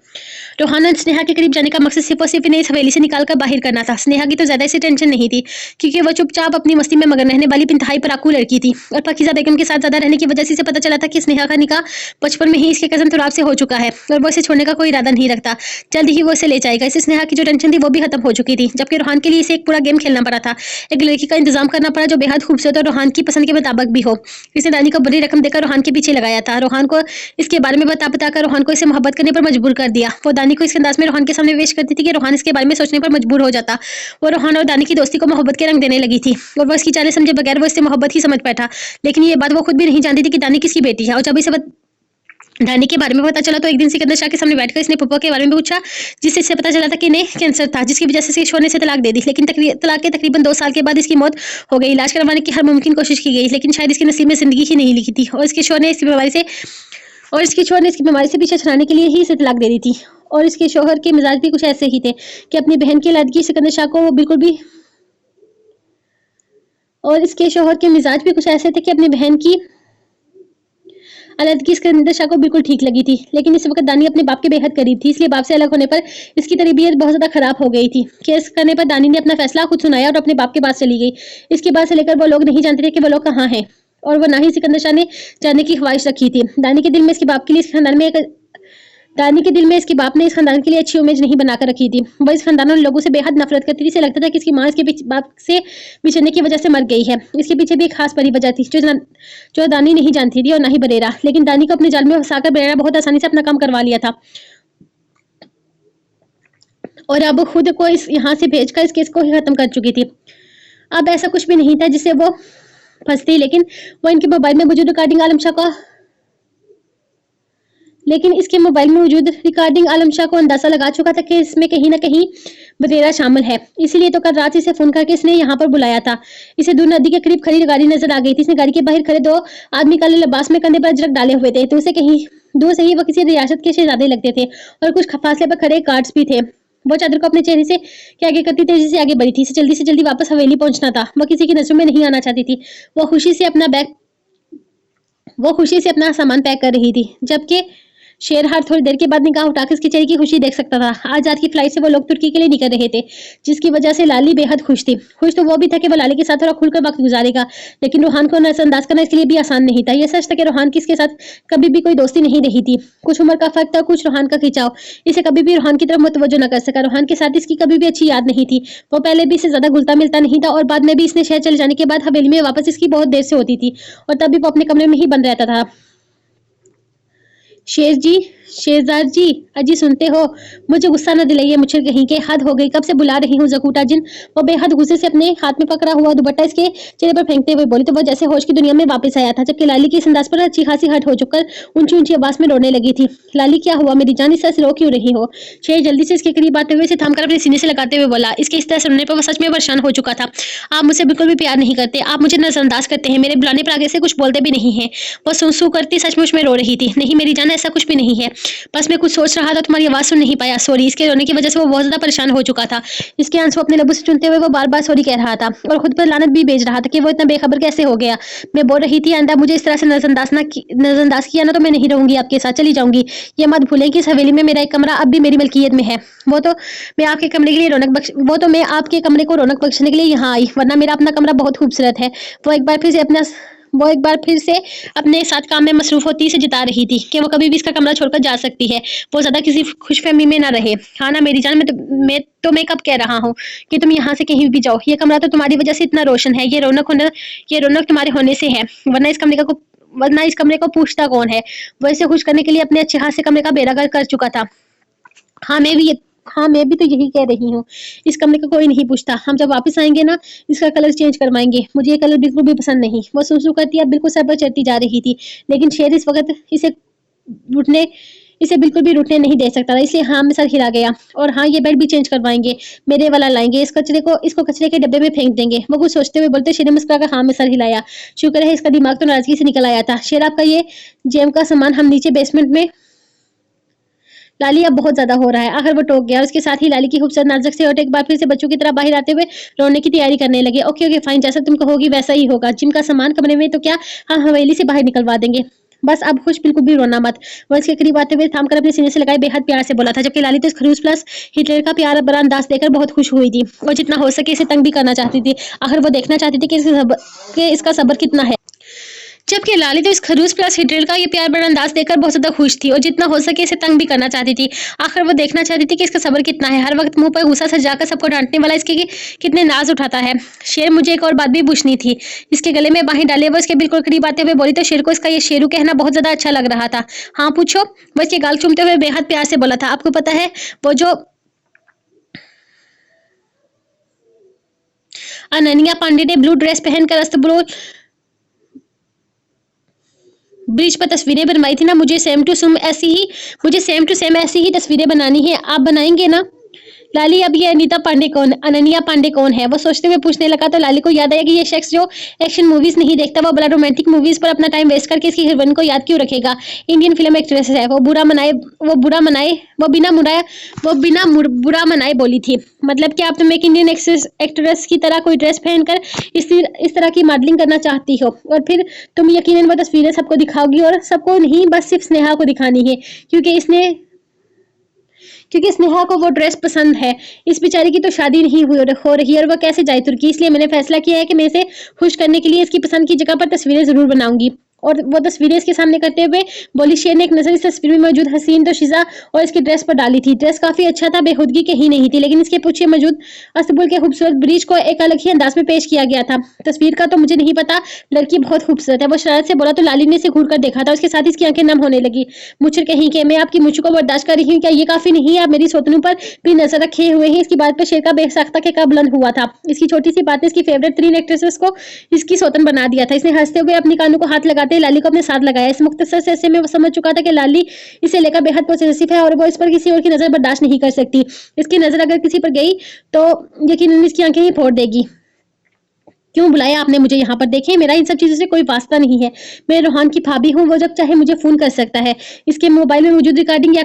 [SPEAKER 1] रोहाना स्नेहा के करीब जाने का मकसद सिर्फ और सिर्फ इन्हें इस हवेली से निकाल कर बाहर करना था। स्नेहा की तो ज़्यादा इसे टेंशन नहीं थी, क्योंकि वो चुपचाप अपनी मस्ती में मगन रहने वाली इंतहाई पराकू लड़की थी। और पाकीज़ा बेगम के साथ ज़्यादा रहने की वजह से इसे पता चला था कि स्नेहा का निकाह बचपन में ही इसके कज़न तुराब से हो चुका है और वो इसे छोड़ने का कोई इरादा नहीं रखता। जल्द ही वो इसे ले जाएगा। इससे स्नेहा की जो टेंशन थी वो भी खत्म हो चुकी थी, जबकि रोहान के लिए इसे एक पूरा गेम खेलना पड़ा था। एक लड़की का इंतजाम करना पड़ा जो बेहद खूबसूरत और रोहान की पसंद के मुताबिक भी हो। इसने दानी को बड़ी रकम देकर रोहान के पीछे लगाया था। रोहान को इसके बारे में बता रोहान को इसे मोहब्बत करने पर मजबूर कर दिया। वो दानी को इस अंदाज में रोहान के सामने पेश करती थी कि रोहान इसके बारे में सोचने पर मजबूर हो जाता। वो रोहान और दानी की दोस्ती को मोहब्बत के रंग देने लगी थी और वो इसकी चालें समझे बगैर वो इससे मोहब्बत ही समझ बैठा। लेकिन ये बात वो खुद भी नहीं जानती थी कि दानी किसकी बेटी है। और जब इसे दानी के बारे में पता चला तो एक दिन सिकंदर शाह के सामने बैठकर इसने पप्पा के बारे में पूछा, जिससे इसे पता चला था कि इन्हें कैंसर था, जिसकी वजह से इसके शोहर ने इसे तलाक दे दी। लेकिन तलाक के तकरीबन 2 साल के बाद इसकी मौत हो गई। इलाज करवाने की हर मुमकिन कोशिश की गई, लेकिन शायद इसके नसीब में जिंदगी ही नहीं लिखी थी और इसके शोहर ने इसकी बीमारी से पीछे छुड़ाने के लिए ही इसे तलाक दे दी थी। और इसके शोहर के मिजाज भी कुछ ऐसे ही थे कि अपनी बहन की अलहदगी सिकंदर शाह को बिल्कुल भी और इसके शोहर के मिजाज भी कुछ ऐसे थे कि अपनी बहन की अलहदगी सिकंदर शाह को बिल्कुल ठीक लगी थी। लेकिन इस वक्त दानी अपने बाप के बेहद करीब थी, इसलिए बाप से अलग होने पर इसकी तबीयत बहुत ज़्यादा खराब हो गई थी। केस करने पर दानी ने अपना फैसला खुद सुनाया और अपने बाप के पास चली गई। इसके बाद से लेकर वो लोग नहीं जानते थे कि वो लोग कहाँ हैं और वो ना ही सिकंदर शाह ने जानने की ख्वाहिश रखी थी। दानी के दिल में इसके बाप के लिए इस खानदान में इसके बाप ने इस खानदान के लिए अच्छी इमेज नहीं बनाकर रखी थी। वो इस खानदान वाले लोगों से बेहद नफरत करती थी। इसे लगता था कि इसकी माँ इसके बाप से बिछड़ने की वजह से मर गई है। इसके पीछे भी एक खास बड़ी वजह थी जो दानी नहीं जानती थी और ना ही बरेरा। लेकिन दानी को अपने जाल में फंसाकर बरेरा बहुत आसानी से अपना काम करवा लिया था और अब खुद को यहाँ से भेजकर इस केस को ही खत्म कर चुकी थी। अब ऐसा कुछ भी नहीं था जिससे वो फंसती, लेकिन वो इनके मोबाइल में मौजूद रिकॉर्डिंग आलम शाह को अंदाजा लगा चुका था कि इसमें कहीं ना कहीं बरेरा शामिल है। इसीलिए तो कल रात इसे फोन करके इसने यहाँ पर बुलाया था। इसे दूर नदी के करीब खड़ी गाड़ी नजर आ गई थी। इसने गाड़ी के बाहर खड़े 2 आदमी काले लिबास में कंधे पर अजरक डाले हुए थे, तो उसे कहीं दूर से ही वो किसी रियासत के शहजादे लगते थे और कुछ फासले पर खड़े गार्ड्स भी थे। वो चादर को अपने चेहरे से के आगे करती तेजी से आगे बढ़ी थी। इसे जल्दी से जल्दी वापस हवेली पहुंचना था। वो किसी की नजरों में नहीं आना चाहती थी। वो खुशी से अपना सामान पैक कर रही थी, जबकि शेरहार थोड़ी देर के बाद निगाह उठाकर इसके चेहरे की खुशी देख सकता था। आज रात की फ्लाइट से वो लोग तुर्की के लिए निकल रहे थे, जिसकी वजह से लाली बेहद खुश थी। खुश तो वो भी था कि वो लाली के साथ थोड़ा खुलकर वक्त गुजारेगा, लेकिन रोहान को नजरअंदाज करना इसके लिए भी आसान नहीं था। यह सच था कि रोहान की इसके साथ कभी भी कोई दोस्ती नहीं रही थी। कुछ उम्र का फर्क था, कुछ रोहान का खिंचाव इसे कभी भी रोहान की तरफ मुतवज्जो न कर सका। रोहान के साथ इसकी कभी भी अच्छी याद नहीं थी। वो पहले भी इससे ज्यादा घुलता मिलता नहीं था और बाद में भी इसने शहर चले जाने के बाद हवेली में वापस इसकी बहुत देर से होती थी और तब भी वो अपने कमरे में ही बंद रहता था। शेरजार जी, अजी सुनते हो? मुझे गुस्सा न दिलाइए, मुझे कहीं के हद हो गई, कब से बुला रही हूँ। जकूटा जिन वो बेहद गुस्से से अपने हाथ में पकड़ा हुआ दुपट्टा इसके चेहरे पर फेंकते हुए बोली तो वो जैसे होश की दुनिया में वापस आया था, जबकि लाली की इस अंदाज पर अच्छी खासी हट हो चुकर ऊंची ऊंची आवाज में रोने लगी थी। लाली क्या हुआ मेरी जान, इस तरह से रो क्यों रही हो? शेर जल्दी से इसके करीब आते हुए इसे थामकर अपने सीने से लगाते हुए बोला। इसके इस तरह सुनने पर वो सच में परेशान हो चुका था। आप मुझसे बिल्कुल भी प्यार नहीं करते, आप मुझे नजरअंदाज करते हैं, मेरे बुलाने पर आगे से कुछ बोलते भी नहीं है। वो सूं करती सचमुच में रो रही थी। नहीं मेरी जान, ऐसा कुछ भी नहीं है, बस मैं कुछ सोच रहा था, तुम्हारी आवाज सुन नहीं पाया, सॉरी। इसके रोने की वजह से वो बहुत ज्यादा परेशान हो चुका था। इसके आंसू अपने लबों से चुनते हुए वो बार बार सॉरी कह रहा था और खुद पर लानत भी भेज रहा था कि वो इतना बेखबर कैसे हो गया। मैं बोल रही थी आंदा मुझे इस तरह से नजरअंदाज किया ना तो मैं नहीं रहूंगी, आपके साथ चली जाऊंगी। ये मत भूलें कि इस हवेली में मेरा एक कमरा अब भी मेरी मलकियत में है। वो तो मैं आपके कमरे को रौनक बख्शने के लिए यहाँ आई, वरना मेरा अपना कमरा बहुत खूबसूरत है। वो एक बार फिर से अपना वो एक बार फिर से अपने साथ काम में मसरूफ होती से जता रही थी कि वो कभी भी इसका कमरा छोड़कर जा सकती है। वो ज़्यादा किसी खुशफहमी में ना रहे। हाँ ना मेरी जान, मैं कब कह रहा हूँ कि तुम यहाँ से कहीं भी जाओ। ये कमरा तो तुम्हारी वजह से इतना रोशन है। ये रौनक तुम्हारे होने से है। वरना इस कमरे को पूछता कौन है। वो इसे खुश करने के लिए अपने अच्छे हाथ से कमरे का बेरागर कर चुका था। हाँ मैं भी ये हाँ मैं भी तो यही कह रही हूँ। इस कमरे का कोई नहीं पूछता। हम जब वापस आएंगे ना, इसका कलर चेंज करवाएंगे। मुझे ये कलर बिल्कुल भी पसंद नहीं। वो सुसु करती अब बिल्कुल सर पर चढ़ती जा रही थी, लेकिन शेर इस वक्त रुटने इसे बिल्कुल भी रुकने नहीं दे सकता था, इसलिए हाँ में सर हिला गया। और हाँ ये बेड भी चेंज करवाएंगे, मेरे वाला लाएंगे। इसको कचरे के डब्बे में फेंक देंगे। वो कुछ सोचते हुए बोलते, शेर ने मुस्कुराकर हाँ में सर हिलाया। शुक्र है इसका दिमाग तो नाराजगी से निकल आया था। शेर आपका ये जेम का सामान हम नीचे बेसमेंट में। लाली अब बहुत ज्यादा हो रहा है। आखिर वो टोक गया। उसके साथ ही लाली की खूबसूरत नाजुक से और एक बार फिर से बच्चों की तरह बाहर आते हुए रोने की तैयारी करने लगे। ओके ओके फाइन, जैसा तुम कहोगी वैसा ही होगा। जिम का सामान कमरे में तो क्या, हाँ हवेली से बाहर निकलवा देंगे। बस अब खुश, बिल्कुल भी रोना मत। वो इसके करीब आते हुए थाम कर अपने सीने से लगाए बेहद प्यार से बोला था, जबकि लाली तो इस खरूस प्लस हिटलर का प्यार बड़ा अंदाज देखकर बहुत खुश हुई थी। वो जितना हो सके इसे तंग भी करना चाहती थी। आखिर वो देखना चाहती थी कि इसका सब्र कितना है। जबकि लाली तो इस खरूस प्लस हिटलर का ये प्यार भरा अंदाज देखकर बहुत ज्यादा खुश थी और जितना हो सके इसे तंग भी करना चाहती थी। आखिर वो देखना चाहती थी कि इसका सब्र कितना है। हर वक्त मुंह पर गुस्सा सजाकर सबको डांटने वाला इसके कितने नाज उठाता है। शेर, मुझे एक और बात भी पूछनी थी। इसके गले में बाहें डाले वो इसके बिल्कुल करीब आते हुए बोली तो शेर को इसका ये शेरू कहना बहुत ज्यादा अच्छा लग रहा था। हाँ पूछो। वो इसके गाल चूमते हुए बेहद प्यार से बोला था, आपको पता है वो जो अनन्या पांडे ने ब्लू ड्रेस पहनकर अस्तबरुल ब्रिज पर तस्वीरें बनवाई थी ना, मुझे सेम टू सेम ऐसी ही तस्वीरें बनानी है। आप बनाएंगे ना? लाली, अब ये अनन्या पांडे कौन है? वो सोचते हुए पूछने लगा तो लाली को याद आया कि ये शख्स जो एक्शन मूवीज नहीं देखता, वो बड़ा रोमांटिक मूवीज पर अपना टाइम वेस्ट करके इसकी हीरोइन को याद क्यों रखेगा? इंडियन फिल्म एक्ट्रेस है। वो बिना बुरा मनाए बोली थी, मतलब कि आप तुम एक इंडियन एक्ट्रेस की तरह कोई ड्रेस पहनकर इस तरह की मॉडलिंग करना चाहती हो और फिर तुम यकीनन वो तस्वीरें सबको दिखाओगी। और सबको नहीं, बस सिर्फ स्नेहा को दिखानी है, क्योंकि स्नेहा को वो ड्रेस पसंद है। इस बेचारी की तो शादी नहीं हो रही और वो कैसे जाए तुर्की। इसलिए मैंने फैसला किया है कि मैं इसे खुश करने के लिए इसकी पसंद की जगह पर तस्वीरें जरूर बनाऊंगी। और वो तस्वीरें इसके सामने करते हुए बोली। शेर ने एक नजर इस तस्वीर में मौजूद हसीन तो शिजा और इसकी ड्रेस पर डाली थी। ड्रेस काफी अच्छा था, बेखुदगी कहीं नहीं थी, लेकिन इसके पीछे मौजूद अस्तबुल के खूबसूरत ब्रीच को एक अलग ही अंदाज में पेश किया गया था। तस्वीर का तो मुझे नहीं पता, लड़की बहुत खूबसूरत है। वो शरारत से बोला तो लाली ने इसे घूर कर देखा था। उसके साथ इसकी आंखें नम होने लगी। मुझे कहीं के मैं आपकी मुझ को बर्दाश्त कर रही हूँ, क्या ये काफी नहीं है? आप मेरी सोतनों पर भी नजर रखे हुए हैं। इसकी बात पर शेर का बेसाख्ता के का बुलंद हुआ था। इसकी छोटी सी बात ने इसकी फेवरेट 3 एक्ट्रेसेस को इसकी सोतन बना दिया था। इसने हंसते हुए अपनी कानों को हाथ लगाते लाली को अपने साथ लगाया। इस मुख्तसर से ऐसे में वो समझ चुका था कि लाली इसे लेकर बेहद पॉजिटिव है और वो इस पर किसी और की नजर बर्दाश्त नहीं कर सकती। इसकी नजर अगर किसी पर गई तो यकीनन इसकी आंखें ही फोड़ देगी। क्यों बुलाया आपने मुझे यहाँ पर? देखें, मेरा इन सब चीजों से कोई वास्ता नहीं है। मैं रोहान की भाभी हूँ, वो जब चाहे मुझे फोन कर सकता है। इसके मोबाइल में मौजूद रिकॉर्डिंग या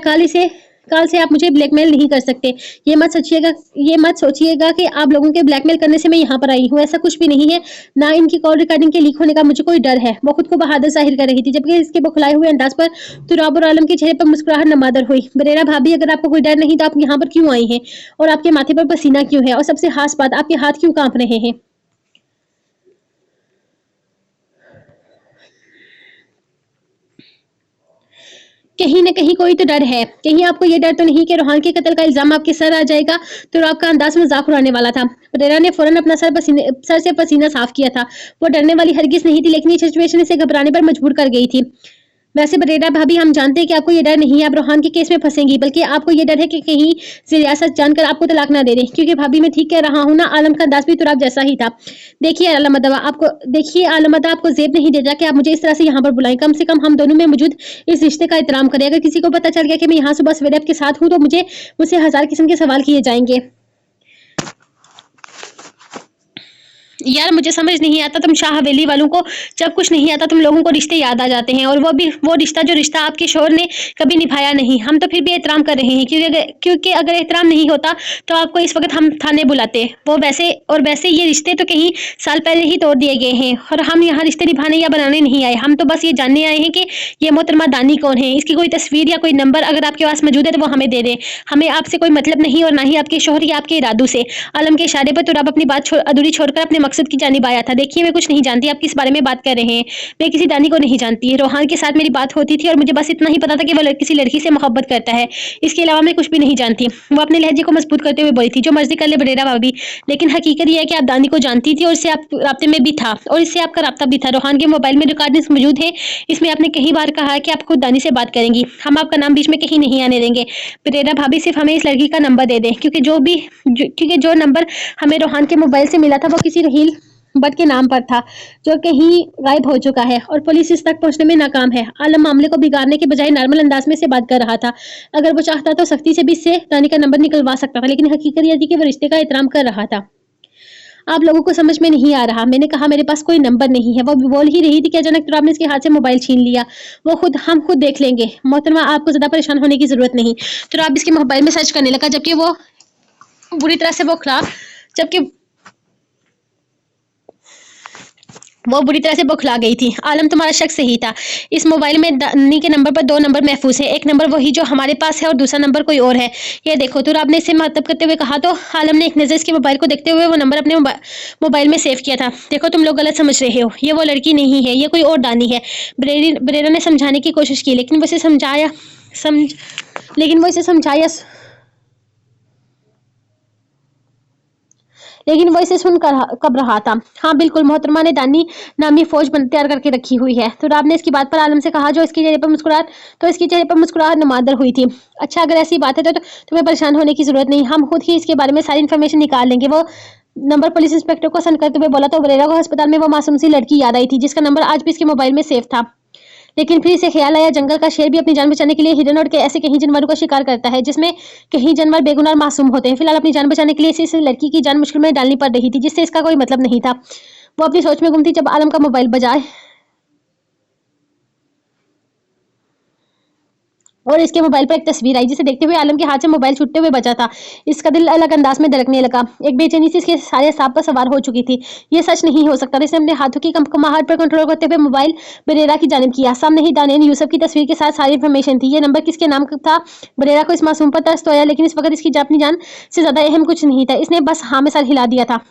[SPEAKER 1] कॉल से आप मुझे ब्लैकमेल नहीं कर सकते। ये मत सोचिएगा कि आप लोगों के ब्लैकमेल करने से मैं यहाँ पर आई हूँ। ऐसा कुछ भी नहीं है। ना इनकी कॉल रिकॉर्डिंग के लीक होने का मुझे कोई डर है। वो खुद को बहादुर जाहिर कर रही थी, जबकि इसके बौखलाए हुए अंदाज पर तुराब और आलम के चेहरे पर मुस्कुराहट नमादर हुई। बरेरा भाभी, अगर आपको कोई डर नहीं तो आप यहाँ पर क्यों आई हैं? और आपके माथे पर पसीना क्यों है? और सबसे खास बात, आपके हाथ क्यों कांप रहे हैं? कहीं न कहीं कोई तो डर है। कहीं आपको ये डर तो नहीं कि रोहान के कत्ल का इल्जाम आपके सर आ जाएगा? तो आपका अंदाज मजाक उड़ाने वाला था। परेरा ने फौरन अपना सर से पसीना साफ किया था। वो डरने वाली हरगिज नहीं थी, लेकिन ये सिचुएशन इसे घबराने पर मजबूर कर गई थी। वैसे बरेरा भाभी, हम जानते हैं कि आपको ये डर नहीं है आप रोहान के केस में फंसेंगी, बल्कि आपको ये डर है कि कहीं रियासत जानकर आपको तलाक ना दे दे। क्योंकि भाभी, मैं ठीक कह रहा हूँ ना? आलम का अंदाज भी तुराब जैसा ही था। देखिए आलमदा, आपको जेब नहीं देता कि आप मुझे इस तरह से यहाँ पर बुलाएं। कम से कम हम दोनों में मौजूद इस रिश्ते का एहतराम करें। अगर किसी को पता चल गया कि मैं यहाँ सुबह सवेरे आपके साथ हूँ तो मुझसे 1000 किस्म के सवाल किए जाएंगे। यार, मुझे समझ नहीं आता, तुम शाह हवेली वालों को जब कुछ नहीं आता तुम लोगों को रिश्ते याद आ जाते हैं, और वो रिश्ता आपके शोहर ने कभी निभाया नहीं। हम तो फिर भी एहतराम कर रहे हैं, क्योंकि अगर एहतराम नहीं होता तो आपको इस वक्त हम थाने बुलाते। वैसे ये रिश्ते तो कहीं साल पहले ही तोड़ दिए गए हैं, और हम यहाँ रिश्ते निभाने या बनाने नहीं आए। हम तो बस ये जानने आए हैं कि ये मोहतरमा दानी कौन है। इसकी कोई तस्वीर या कोई नंबर अगर आपके पास मौजूद है तो वो हमें दे दें। हमें आपसे कोई मतलब नहीं, और ना ही आपके शोहर या आपके इरादों से। आलम के इशारे पर तुराब अपनी बात अधूरी छोड़कर अपने मकसद मकसद की जानिब आया था। देखिए मैं कुछ नहीं जानती, आप किस बारे में बात कर रहे हैं? मैं किसी दानी को नहीं जानती। रोहान के साथ मेरी बात होती थी और मुझे बस इतना ही पता था कि वो किसी लड़की से मोहब्बत करता है। इसके अलावा मैं कुछ भी नहीं जानती। वो अपने लहजे को मजबूत करते हुए बोली थी, जो मर्जी कर ले बरेरा भाभी, लेकिन हकीकत यह है कि आप दानी को जानती थी और इससे आप राब्ते में भी था और इससे आपका राब्ता भी था। रोहान के मोबाइल में रिकॉर्डिंग्स मौजूद है। इसमें आपने कई बार कहा है कि आप खुद दानी से बात करेंगी, हम आपका नाम बीच में कहीं नहीं आने देंगे। बरेरा भाभी सिर्फ हमें इस लड़की का नंबर दे दें, क्योंकि जो नंबर हमें रोहान के मोबाइल से मिला था वो किसी रहील बट के नाम पर था, जो कहीं गायब हो चुका है और पुलिस इस तक पहुंचने में नाकाम है। आलम मामले को बिगाड़ने के बजाय नॉर्मल अंदाज में से बात कर रहा था। अगर वो चाहता तो सख्ती से भी इससे दानी का नंबर निकलवा सकता था, लेकिन हकीकत यह थी कि वो रिश्ते का एहतराम कर रहा था। आप लोगों को समझ में नहीं आ रहा। मैंने कहा मेरे पास कोई नंबर नहीं है। वो बोल ही रही थी कि अचानक तुराब ने इसके हाथ से मोबाइल छीन लिया। हम खुद देख लेंगे मोहतरमा, आपको ज्यादा परेशान होने की जरूरत नहीं। तुराब इसके मोबाइल में सर्च करने लगा, जबकि बुरी तरह से वो बुरी तरह से बौखला गई थी। आलम तुम्हारा शक सही था। इस मोबाइल में दानी के नंबर पर 2 नंबर महफूज है। एक नंबर वही जो हमारे पास है और दूसरा नंबर कोई और है। ये देखो। तुराब ने इसे मुअत्तब करते हुए कहा तो आलम ने एक नजर इसके मोबाइल को देखते हुए वो नंबर अपने मोबाइल में सेव किया था। देखो तुम लोग गलत समझ रहे हो, ये वो लड़की नहीं है, ये कोई और दानी है। बरेरा ने समझाने की कोशिश की, लेकिन वो इसे सुनकर कब रहा था। हाँ बिल्कुल, मोहतरमा ने दानी नामी फौज तैयार करके रखी हुई है। तो राब ने इसकी बात पर आलम से कहा, जो इसके चेहरे पर मुस्कुराहट नुमादर हुई थी। अच्छा, अगर ऐसी बात है तो तुम्हें परेशान होने की जरूरत नहीं, हम खुद ही इसके बारे में सारी इन्फॉर्मेशन निकाल लेंगे। वो नंबर पुलिस इंस्पेक्टर को सेंड करते हुए बोला तो बरेरा को अस्पताल में वो मासूम सी लड़की याद आई थी, जिसका नंबर आज भी इसके मोबाइल में सेव था। लेकिन फिर इसे ख्याल आया, जंगल का शेर भी अपनी जान बचाने के लिए हिरन और ऐसे कहीं जानवरों का शिकार करता है, जिसमें कहीं जानवर बेगुनाह और मासूम होते हैं। फिलहाल अपनी जान बचाने के लिए इस लड़की की जान मुश्किल में डालनी पड़ रही थी, जिससे इसका कोई मतलब नहीं था। वो अपनी सोच में गुम थी जब आलम का मोबाइल बजाए और इसके मोबाइल पर एक तस्वीर आई, जिसे देखते हुए आलम के हाथ से मोबाइल छूटते हुए बचा था। इसका दिल अलग अंदाज में धड़कने लगा। एक बेचैनी से इसके सारे असाब पर सवार हो चुकी थी। ये सच नहीं हो सकता। इसने अपने हाथों की कंपकमाहट पर कंट्रोल करते हुए मोबाइल बरेरा की जानिब किया। सामने ही दानियाल यूसुफ की तस्वीर के साथ सारी इन्फॉर्मेशन थी। ये नंबर किसके नाम का था? बरेरा को इस मासूम पर तरस तो आया, लेकिन इस वक्त इसकी अपनी जान से ज्यादा अहम कुछ नहीं था। इसने बस हाँ में सर हिला दिया था।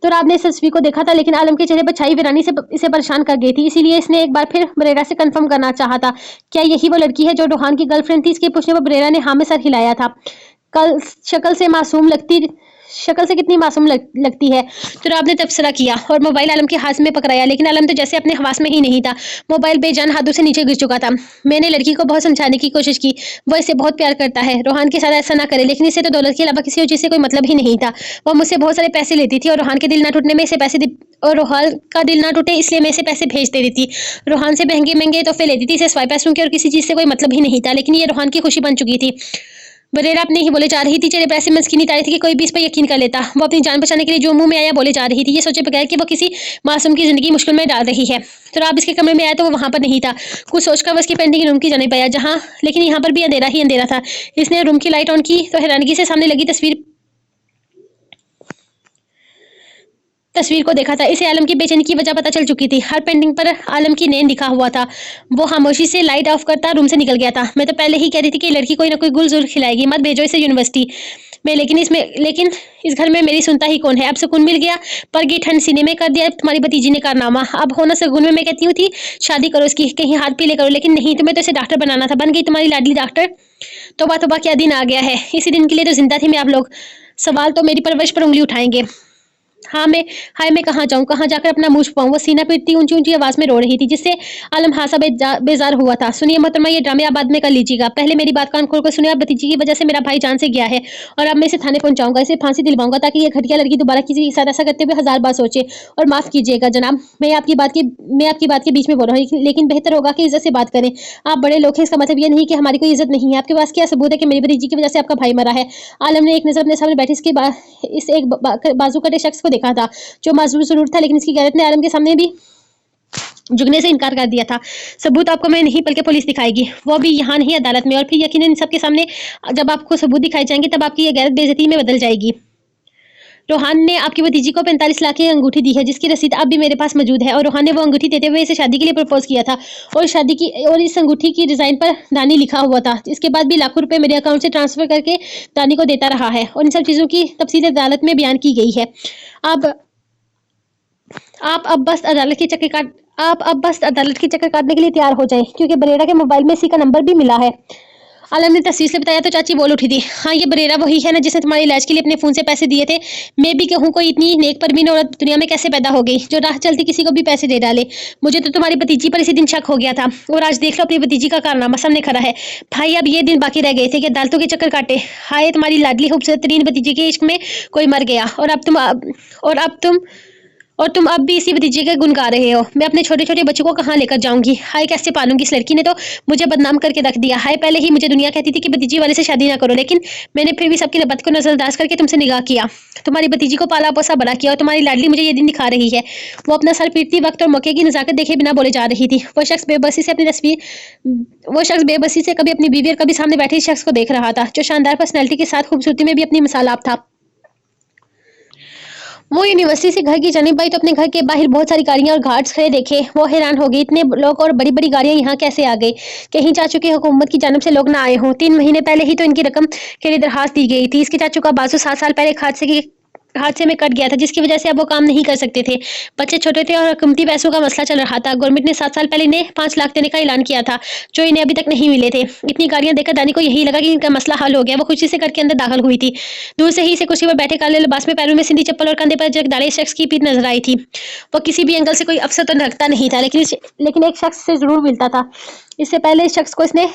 [SPEAKER 1] तो राब ने इस तस्वीर को देखा था, लेकिन आलम के चेहरे पर छाई वीरानी से इसे परेशान कर गई थी। इसीलिए इसने एक बार फिर बरेरा से कंफर्म करना चाहा था, क्या यही वो लड़की है जो रोहान की गर्लफ्रेंड थी? इसके पूछने पर बरेरा ने हाँ में सर हिलाया था। कल शक्ल से कितनी मासूम लगती है। तो राब ने तबसरा किया और मोबाइल आलम के हाथ में पकड़ाया, लेकिन आलम तो जैसे अपने हवास में ही नहीं था। मोबाइल बेजान हाथों से नीचे गिर चुका था। मैंने लड़की को बहुत समझाने की कोशिश की, वो इसे बहुत प्यार करता है। रोहान के साथ ऐसा ना करे, लेकिन इसे तो दौलत के अलावा किसी चीज से कोई मतलब ही नहीं था। वो मुझसे बहुत सारे पैसे लेती थी और रोहान के दिल ना टूटने में इसे और रोहान का दिल ना टूटे इसलिए मैं इसे पैसे भेज दे रही थी। रोहान से महंगे महंगे तोहफे लेती थी, इसे स्वाय पैसों के और किसी चीज से कोई मतलब ही नहीं था। लेकिन ये रोहान की खुशी बन चुकी थी। बरेरा अपने ही बोले जा रही थी, चेहरे पर ऐसी मस्किनी तारी थी कि कोई भी इस पर यकीन कर लेता। वो अपनी जान बचाने के लिए जो मुंह में आया बोले जा रही थी, ये सोचे बगैर कि वो किसी मासूम की जिंदगी मुश्किल में डाल रही है। तो राब इसके कमरे में आया तो वो वहां पर नहीं था। कुछ सोचकर वो इसकी पेंटिंग रूम की जानिब आया, लेकिन यहाँ पर भी अंधेरा ही अंधेरा था। इसने रूम की लाइट ऑन की तो हैरानगी से सामने लगी तस्वीर को देखा था। इसे आलम की बेचैनी की वजह पता चल चुकी थी। हर पेंटिंग पर आलम की नेम लिखा हुआ था। वो खामोशी से लाइट ऑफ करता रूम से निकल गया था। मैं तो पहले ही कह रही थी कि लड़की कोई ना कोई गुल जरूर खिलाएगी, मत भेजो इसे यूनिवर्सिटी में। लेकिन इस घर में मेरी सुनता ही कौन है। अब सुकून मिल गया, पर ये ठंड सीने में कर दिया तुम्हारी भतीजी ने कारनामा। अब होना सगुन में मैं कहती हूँ थी शादी करो इसकी, कहीं हाथ पीले करो, लेकिन नहीं, तुम्हें तो इसे डॉक्टर बनाना था। बन गई तुम्हारी लाडली डॉक्टर। तोबा तोबा क्या दिन आ गया है। इसी दिन के लिए तो जिंदा थे मैं। आप लोग सवाल तो मेरी परवरिश पर उंगली उठाएंगे। मैं कहाँ जाऊँ, कहाँ जाकर अपना मुंह छुपाऊं? वो सीना पीटती ऊंची ऊंची आवाज में रो रही थी, जिससे आलम हासा बेजार हुआ था। सुनिए मोहतरमा, ये ड्रामे आप बाद में कर लीजिएगा, पहले मेरी बात कान खोल कर सुनिए। आप भतीजी की वजह से मेरा भाई जान से गया है और अब मैं इसे थाने पहुंचाऊंगा, इसे फांसी दिलवाऊंगा, ताकि ये घटिया लड़की दोबारा किसी के साथ ऐसा करते हुए 1000 बार सोचे। और माफ कीजिएगा जनाब, मैं आपकी बात के बीच में बोल रहा हूँ, लेकिन बेहतर होगा कि इज्जत से बात करें। आप बड़े लोग हैं, इसका मतलब ये नहीं कि हमारी कोई इज्जत नहीं है। आपके पास क्या सबूत है कि मेरी भतीजी की वजह से आपका भाई मरा है? आलम ने एक नजर अपने सामने बैठे इस एक बाजू कटे शख्स को देखा था, जो मजबूर जरूर था, लेकिन इसकी गैरत ने आलम के सामने भी झुकने से इनकार कर दिया था। सबूत आपको मैं नहीं बल्कि पुलिस दिखाएगी, वो भी यहाँ नहीं अदालत में। और फिर यकीनन सबके सामने जब आपको सबूत दिखाए जाएंगे तब आपकी ये गैरत बेइज्जती में बदल जाएगी। रोहान ने आपकी भतीजी को 45 लाख की अंगूठी दी है, जिसकी रसीद अब भी मेरे पास मौजूद है। और रोहान ने वो अंगूठी देते हुए इसे शादी के लिए प्रपोज किया था, और इस अंगूठी की डिजाइन पर दानी लिखा हुआ था। इसके बाद भी लाखों रुपए मेरे अकाउंट से ट्रांसफर करके दानी को देता रहा है, और इन सब चीजों की तफसील अदालत में बयान की गई है। अब आप अब बस अदालत के चक्कर काट आप अब बस अदालत के चक्कर काटने के लिए तैयार हो जाएं, क्योंकि बरेरा के मोबाइल में इसी का नंबर भी मिला है। आलम ने तस्वीर से बताया तो चाची बोल उठी थी, हाँ ये बरेरा वही है ना जिसने तुम्हारे इलाज के लिए अपने फोन से पैसे दिए थे। मैं भी कहूँ कोई इतनी नेक परवीन औरत दुनिया में कैसे पैदा हो गई जो राह चलती किसी को भी पैसे दे डाले। मुझे तो तुम्हारी भतीजी पर इसी दिन शक हो गया था, और आज देख लो अपनी भतीजी का कारनामा सामने खड़ा है। भाई अब ये दिन बाकी रह गए थे कि अदालतों के चक्कर काटे। हाय तुम्हारी लाडली खूबसूरत तरीन भतीजी के इश्क में कोई मर गया, और तुम अब भी इसी भतीजे के गुण गा रहे हो। मैं अपने छोटे छोटे बच्चों को कहाँ लेकर जाऊंगी। हाय कैसे पालूंगी, इस लड़की ने तो मुझे बदनाम करके रख दिया। हाय पहले ही मुझे दुनिया कहती थी कि भतीजी वाले से शादी ना करो, लेकिन मैंने फिर भी सबकी नब्बत को नजरअंदाज करके तुमसे निगाह किया, तुम्हारी भतीजी को पाला पोसा बड़ा किया, और तुम्हारी लाडली मुझे ये दिन दिखा रही है। वो अपना सर पीटती वक्त और मौके की नजाकत देखे बिना बोले जा रही थी। वो शख्स बेबसी से कभी अपनी बीवी और कभी सामने बैठे शख्स को देख रहा था, जो शानदार पर्सनैलिटी के साथ खूबसूरती में भी अपनी मिसाल आप था। वो यूनिवर्सिटी से घर की जानिब आई तो अपने घर के बाहर बहुत सारी गाड़ियां और गार्ड्स खड़े देखे। वो हैरान हो गई, इतने लोग और बड़ी बड़ी गाड़ियां यहाँ कैसे आ गई। कहीं चाचू की हुकूमत की जानिब से लोग ना आए हों। 3 महीने पहले ही तो इनकी रकम के लिए दरखास्त दी गई थी। इसके चाचू का बाजू 7 साल पहले हादसे में कट गया था, जिसकी वजह से अब वो काम नहीं कर सकते थे। बच्चे छोटे थे और कीमती पैसों का मसला चल रहा था। गवर्नमेंट ने 7 साल पहले इन्हें 5 लाख देने का ऐलान किया था, जो इन्हें अभी तक नहीं मिले थे। इतनी गाड़ियां देखकर दानी को यही लगा कि इनका मसला हल हो गया। वो खुशी से घर के अंदर दाखिल हुई थी। दूर से ही इसे कुर्सी पर बैठे काले लिबास में पैरों में सिंधी चप्पल और कंधे पर जगदारे शख्स की पीठ नजर आई थी। वो किसी भी एंगल से कोई अफसर तो रखता नहीं था, लेकिन एक शख्स से जरूर मिलता था। इससे पहले इस शख्स को इसने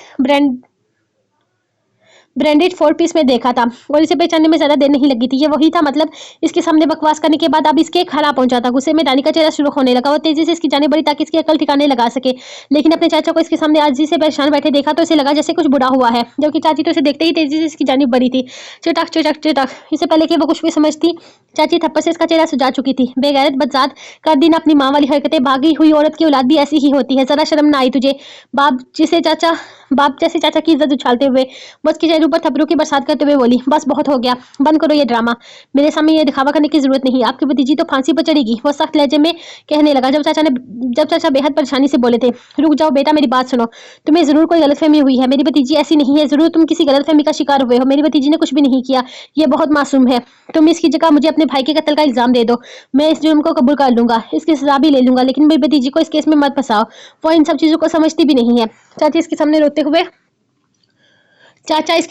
[SPEAKER 1] ब्रांडेड 4 पीस में देखा था, और इसे पहचानने में ज्यादा देर नहीं लगी थी। ये वही था, मतलब इसके सामने बकवास करने के बाद अब इसके खड़ा पहुंचा था। गुस्से में दानी का चेहरा शुरू होने लगा। वो तेजी से इसकी जाने बड़ी ताकि इसकी अकल ठिकाने लगा सके, लेकिन अपने चाचा को इसके सामने आजी से परेशान बैठे देखा तो इसे लगा जैसे कुछ बुरा हुआ है, जबकि चाची तो इसे देखते ही तेजी से इसकी जानिब बढ़ी थी। चिटक चिटक चिटक। इससे पहले कि वो कुछ भी समझती, चाची थप्पड़ से इसका चेहरा सुझा चुकी थी। बेगैरत बदजात कर दी ना अपनी माँ वाली हरकतें। भागी हुई औरत की औलाद भी ऐसी ही होती है। जरा शर्म ना आई तुझे? बाप जैसे चाचा की इज्जत उछालते हुए वो उसके चेहरे पर थप्पड़ों की बरसात करते हुए बोली, बस बहुत हो गया, बंद करो ये ड्रामा। मेरे सामने ये दिखावा करने की जरूरत नहीं। आपकी भतीजी तो फांसी पर चढ़ेगी। वो सख्त लहजे में कहने लगा, जब चाचा बेहद परेशानी से बोले थे। रुक जाओ बेटा, मेरी बात सुनो। तुम्हें जरूर कोई गलतफहमी हुई है। मेरी भतीजी ऐसी नहीं है। जरूर तुम किसी गलतफहमी का शिकार हुए हो। मेरी भतीजी ने कुछ भी नहीं किया। ये बहुत मासूम है। तुम इसकी जगह मुझे अपने भाई के कत्ल का इल्जाम दे दो, मैं इस जुर्म को कबूल कर लूंगा, इसकी सजा भी ले लूंगा, लेकिन मेरी भतीजी को इस केस में मत फंसाओ। वो इन सब चीजों को समझती भी नहीं है। चाचा इसके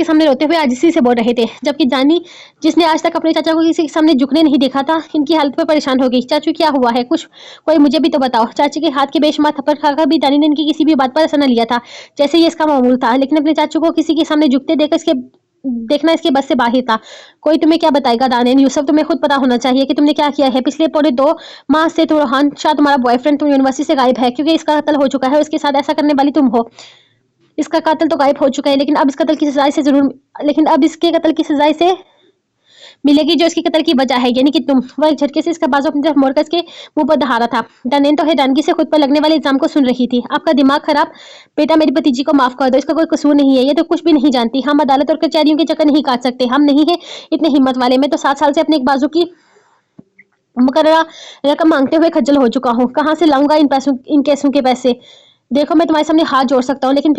[SPEAKER 1] सामने रोते हुए आजिज़ी से बोल रहे थे, जबकि जानी, जिसने आज तक अपने चाचा को किसी के सामने झुकने नहीं देखा था, इनकी हालत पर परेशान हो गई। चाचू क्या हुआ है? कोई मुझे भी तो बताओ। चाची के हाथ के बेशुमार थप्पड़ खाकर भी दानी ने इनकी किसी भी बात पर असर न लिया था, जैसे ये इसका मामूल था। लेकिन अपने चाचू को किसी के सामने झुकते देखना इसके बस से बाहर था। कोई तुम्हें क्या बताएगा दानिन? यूसुफ, तुम्हें खुद पता होना चाहिए कि तुमने क्या किया है। पिछले पौने 2 माह से रोहान शाह तुम्हारा बॉयफ्रेंड तुम यूनिवर्सिटी से गायब है, क्योंकि इसका कत्ल हो चुका है और इसके साथ ऐसा करने वाली तुम हो। इसका कातिल तो गायब हो चुका है, लेकिन अब इसके कत्ल की सजा से मिलेगी जो इसके कत्ल की वजह है, यानी कि तुम। वह एक झटके से इसका बाजू अपनी तरफ मोड़कर इसके मुंह पर दहाड़ा था। दानिन तो हैरानगी से खुद पर लगने वाले इल्जाम को सुन रही थी। आपका दिमाग खराब? बेटा, मेरी भतीजी को माफ कर दो, इसका कोई कसूर नहीं है। ये तो कुछ भी नहीं जानती। हम अदालत और कचहरियों के चक्कर नहीं काट सकते। हम नहीं है इतने हिम्मत वाले। मैं तो 7 साल से अपने एक बाजू की मुकर्ररा रकम मांगते हुए खज्जल हो चुका हूँ। कहाँ से लाऊंगा इन केसों के पैसे? देखो, मैं तुम्हारे सामने हाथ जोड़ सकता हूँ, लेकिन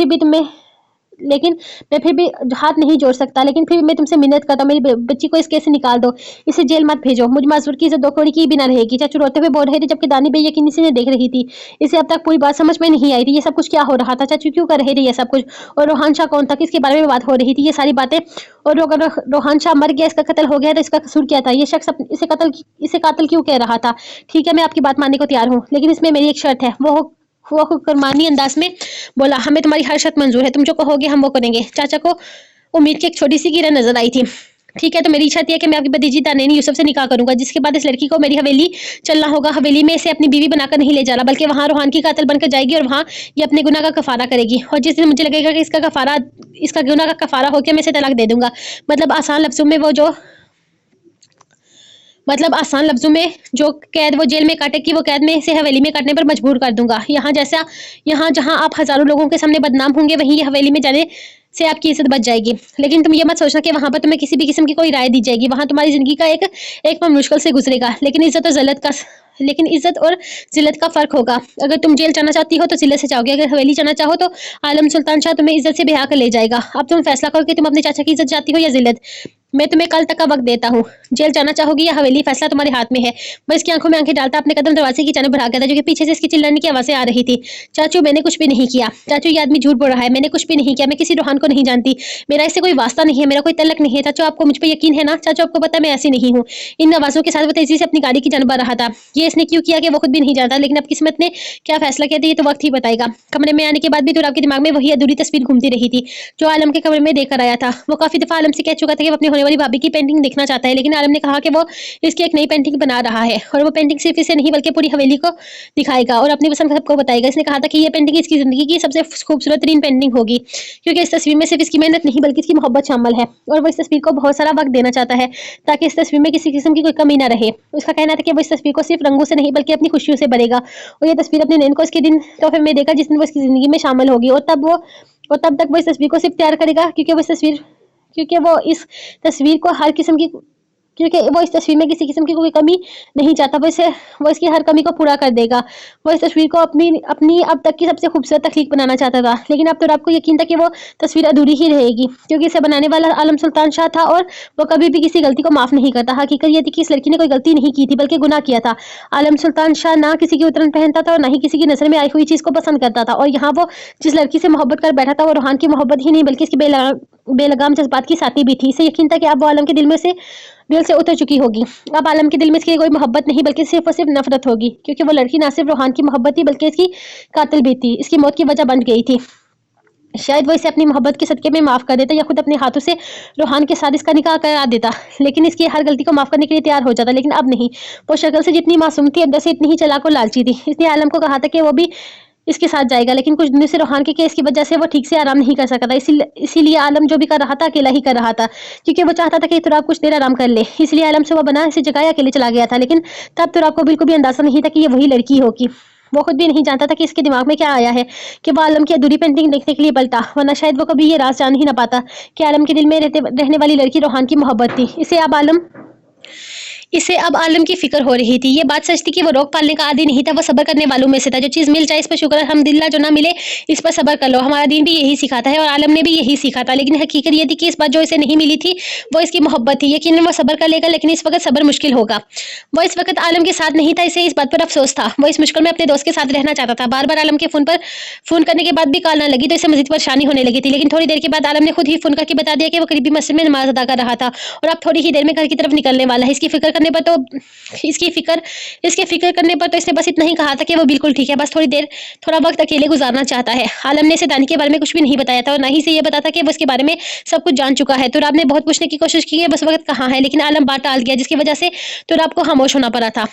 [SPEAKER 1] मैं फिर भी हाथ नहीं जोड़ सकता। लेकिन फिर भी मैं तुमसे मिन्नत करता हूँ, मेरी बच्ची को इस केस से निकाल दो। इसे जेल मत भेजो। मुझ माजूर की इज्जत 2 कौड़ी की भी ना रहेगी। चाचू रोते हुए बोल रहे थे, जबकि दानी बेयकीनी से देख रही थी। इसे अब तक पूरी बात समझ में नहीं आई थी। ये सब कुछ क्या हो रहा था? चाचू क्यों कर रहे थे ये सब कुछ? और रोहान शाह कौन था? किसके बारे में बात हो रही थी? ये सारी बातें। और अगर रोहान शाह मर गया, इसका कत्ल हो गया, तो इसका कसूर क्या था? ये शख्स इसे कातिल क्यों कह रहा था? ठीक है, मैं आपकी बात मानने को तैयार हूँ, लेकिन इसमें मेरी एक शर्त है। वो हुक्मानी अंदाज में बोला, हमें तुम्हारी हर शर्त मंजूर है। तुम जो कहोगे हम वो करेंगे। चाचा को उम्मीद की एक छोटी सी किरण नजर आई थी। ठीक है, तो मेरी शर्त यह है कि मैं आपकी भतीजी दानिन यूसुफ से निकाह करूंगा, जिसके बाद इस लड़की को मेरी हवेली चलना होगा। हवेली में इसे अपनी बीवी बनाकर नहीं ले जाना, बल्कि वहां रोहान की कातिल बनकर जाएगी और वहां ये अपने गुनाह का कफारा करेगी। और जिस दिन मुझे लगेगा कि इसका गुनाह का कफारा हो गया, मैं इसे तलाक दे दूंगा। मतलब आसान लफ्जों में वो जो मतलब आसान लफ्जों में जो कैद वो जेल में काटेगी वो कैद में से हवेली में काटने पर मजबूर कर दूंगा। यहाँ जहाँ आप हजारों लोगों के सामने बदनाम होंगे वहीं ये हवेली में जाने से आपकी इज्जत बच जाएगी। लेकिन तुम ये मत सोचना कि वहां पर तुम्हें किसी भी किस्म की कोई राय दी जाएगी। वहां तुम्हारी जिंदगी का एक पल मुश्किल से गुजरेगा, लेकिन इज्जत और जिल्लत का फर्क होगा। अगर तुम जेल जाना चाहती हो तो जिले से जाओगे, अगर हवेली जाना चाहो तो आलम सुल्तान शाह तुम्हें इज्जत से ब्याह कर ले जाएगा। अब तुम फैसला करो कि तुम अपने चाचा की इज्जत चाहती हो या जिल्लत। मैं तुम्हें कल तक का वक्त देता हूँ। जेल जाना चाहोगी या हवेली, फैसला तुम्हारे हाथ में है। वह इसकी आंखों में आंखें डालता अपने कदम दरवाजे की जानिब बढ़ा गया था, जो कि पीछे से इसकी चिल्लाने की आवाजें आ रही थी। चाचू, मैंने कुछ भी नहीं किया। चाचू, ये आदमी झूठ बोल रहा है। मैंने कुछ भी नहीं किया। मैं किसी रोहान को नहीं जानती। मेरा इससे कोई वास्ता नहीं है। मेरा कोई तल्लक नहीं है। चाचू, आपको मुझ पर यकीन है ना? चाचू, आपको पता है मैं ऐसी नहीं हूँ। इन आवाजों के साथ वो तेजी से अपनी गाड़ी की जानिब बढ़ रहा था। ये इसने क्यों किया कि वो खुद भी नहीं जानता, लेकिन अब किस्मत ने क्या फैसला किया था ये तो वक्त ही बताएगा। कमरे में आने के बाद भी तुराब के दिमाग में वही अधूरी तस्वीर घूमती रही थी जो आलम के कमरे में देखकर आया था। वो काफी दफा आलम से कह चुका था कि वो अपनी होने वाली भाभी की पेंटिंग देखना चाहता है, लेकिन आलम ने कहा कि वो इसकी एक नई पेंटिंग बना रहा है और वो पेंटिंग सिर्फ इसे नहीं बल्कि पूरी हवेली को दिखाएगा और अपनी पसंद सबको बताएगा। इसने कहा था कि ये पेंटिंग इसकी जिंदगी की सबसे खूबसूरत तरीन पेंटिंग होगी, क्योंकि इस तस्वीर में सिर्फ इसकी मेहनत नहीं बल्कि इसकी मोहब्बत शामिल है और वो इस तस्वीर को बहुत सारा वक्त देना चाहता है ताकि इस तस्वीर में किसी किस्म की कोई कमी ना रहे। उसका कहना था कि वो इस तस्वीर को सिर्फ रंगों से नहीं बल्कि अपनी खुशियों से भरेगा और ये तस्वीर अपनी नैन को इसके दिन तोहफे में देगा जिस दिन वो इसकी जिंदगी में शामिल होगी। और तब तक वो इस तस्वीर को सिर्फ तैयार करेगा क्योंकि वो इस तस्वीर को हर किस्म की क्योंकि वो इस तस्वीर में किसी किस्म की कोई कमी नहीं चाहता। वो इसकी हर कमी को पूरा कर देगा। वो इस तस्वीर को अपनी अब तक की सबसे खूबसूरत तख्लीक बनाना चाहता था, लेकिन अब तो आपको यकीन था कि वो तस्वीर अधूरी ही रहेगी, क्योंकि इसे बनाने वाला आलम सुल्तान शाह था और वो कभी भी किसी गलती को माफ नहीं करता। हकीकत ये थी कि इस लड़की ने कोई गलती नहीं की थी बल्कि गुनाह किया था। आलम सुल्तान शाह ना किसी की उतरन पहनता था और ना ही किसी की नजर में आई हुई चीज को पसंद करता था, और यहाँ वो जिस लड़की से मोहब्बत कर बैठा था वो रूहान की मोहब्बत ही नहीं बल्कि इसकी बेलगाम जज्बात की साथी भी थी। इसे यकीन था कि अब वो आलम के दिल से उतर चुकी होगी। अब आलम के दिल में इसकी कोई मोहब्बत नहीं बल्कि सिर्फ और सिर्फ नफरत होगी, क्योंकि वो लड़की ना सिर्फ रूहान की मोहब्बत थी बल्कि इसकी कातिल भी थी, इसकी मौत की वजह बन गई थी। शायद वो इसे अपनी मोहब्बत के सदके में माफ कर देता या खुद अपने हाथों से रूहान के साथ इसका निकाह करा देता, लेकिन इसकी हर गलती को माफ करने के लिए तैयार हो जाता। लेकिन अब नहीं। वो शक्ल से जितनी मासूम थी अंदर से इतनी ही चालाक और लालची थी। इसने आलम को कहा था कि वो भी इसके साथ जाएगा, लेकिन कुछ दिनों से रूहान के केस की वजह से वो ठीक से आराम नहीं कर सका था। इसीलिए आलम जो भी कर रहा था अकेला ही कर रहा था, क्योंकि वो चाहता था कि तुराब कुछ देर आराम कर ले। इसलिए आलम सुबह बना इसे जगाया अकेले चला गया था, लेकिन तब तुराब को बिल्कुल भी अंदाजा नहीं था कि ये वही लड़की होगी। वो खुद भी नहीं जानता था कि इसके दिमाग में क्या आया है कि वो आलम की अधूरी पेंटिंग देखने के लिए पलटा, वरना शायद वो कभी ये राज जान ही ना पाता कि आलम के दिल में रहने वाली लड़की रूहान की मोहब्बत थी। इसे अब आलम की फिक्र हो रही थी। ये बात सच थी कि वो रोक पालने का आदी नहीं था, वो सब्र करने वालों में से था। जो चीज मिल जाए इस पर शुक्र, अल्हम्दुलिल्लाह, जो ना मिले इस पर सब्र कर लो। हमारा दीन भी यही सिखाता है और आलम ने भी यही सीखा था। लेकिन हकीकत ये थी कि इस बात जो इसे नहीं मिली थी वो इसकी मोहब्बत थी। यकीनन वो सब्र कर लेगा, लेकिन इस वक्त सब्र मुश्किल होगा। वो इस वक्त आलम के साथ नहीं था, इसे इस बात पर अफसोस था। वो इस मुश्किल में अपने दोस्त के साथ रहना चाहता था। बार बार आलम के फोन करने के बाद भी कॉल ना लगी तो इसे मजीद परेशानी होने लगी थी। लेकिन थोड़ी देर के बाद आलम ने खुद ही फोन करके बता दिया कि वो करीबी मस्जिद में नमाज अदा कर रहा था और अब थोड़ी ही देर में घर की तरफ निकलने वाला है। इसकी फिक्र करने पर तो इसने बस इतना ही कहा था कि वो बिल्कुल ठीक है, बस थोड़ा वक्त अकेले गुजारना चाहता है। आलम ने इसे दानी के बारे में कुछ भी नहीं बताया था और ना ही इसे ये बताता कि वो इसके बारे में सब कुछ जान चुका है। तुराब ने बहुत पूछने की कोशिश की है बस वक्त कहाँ है, लेकिन आलम बात टाल दिया, जिसकी वजह से तुराब को खामोश होना पड़ा था।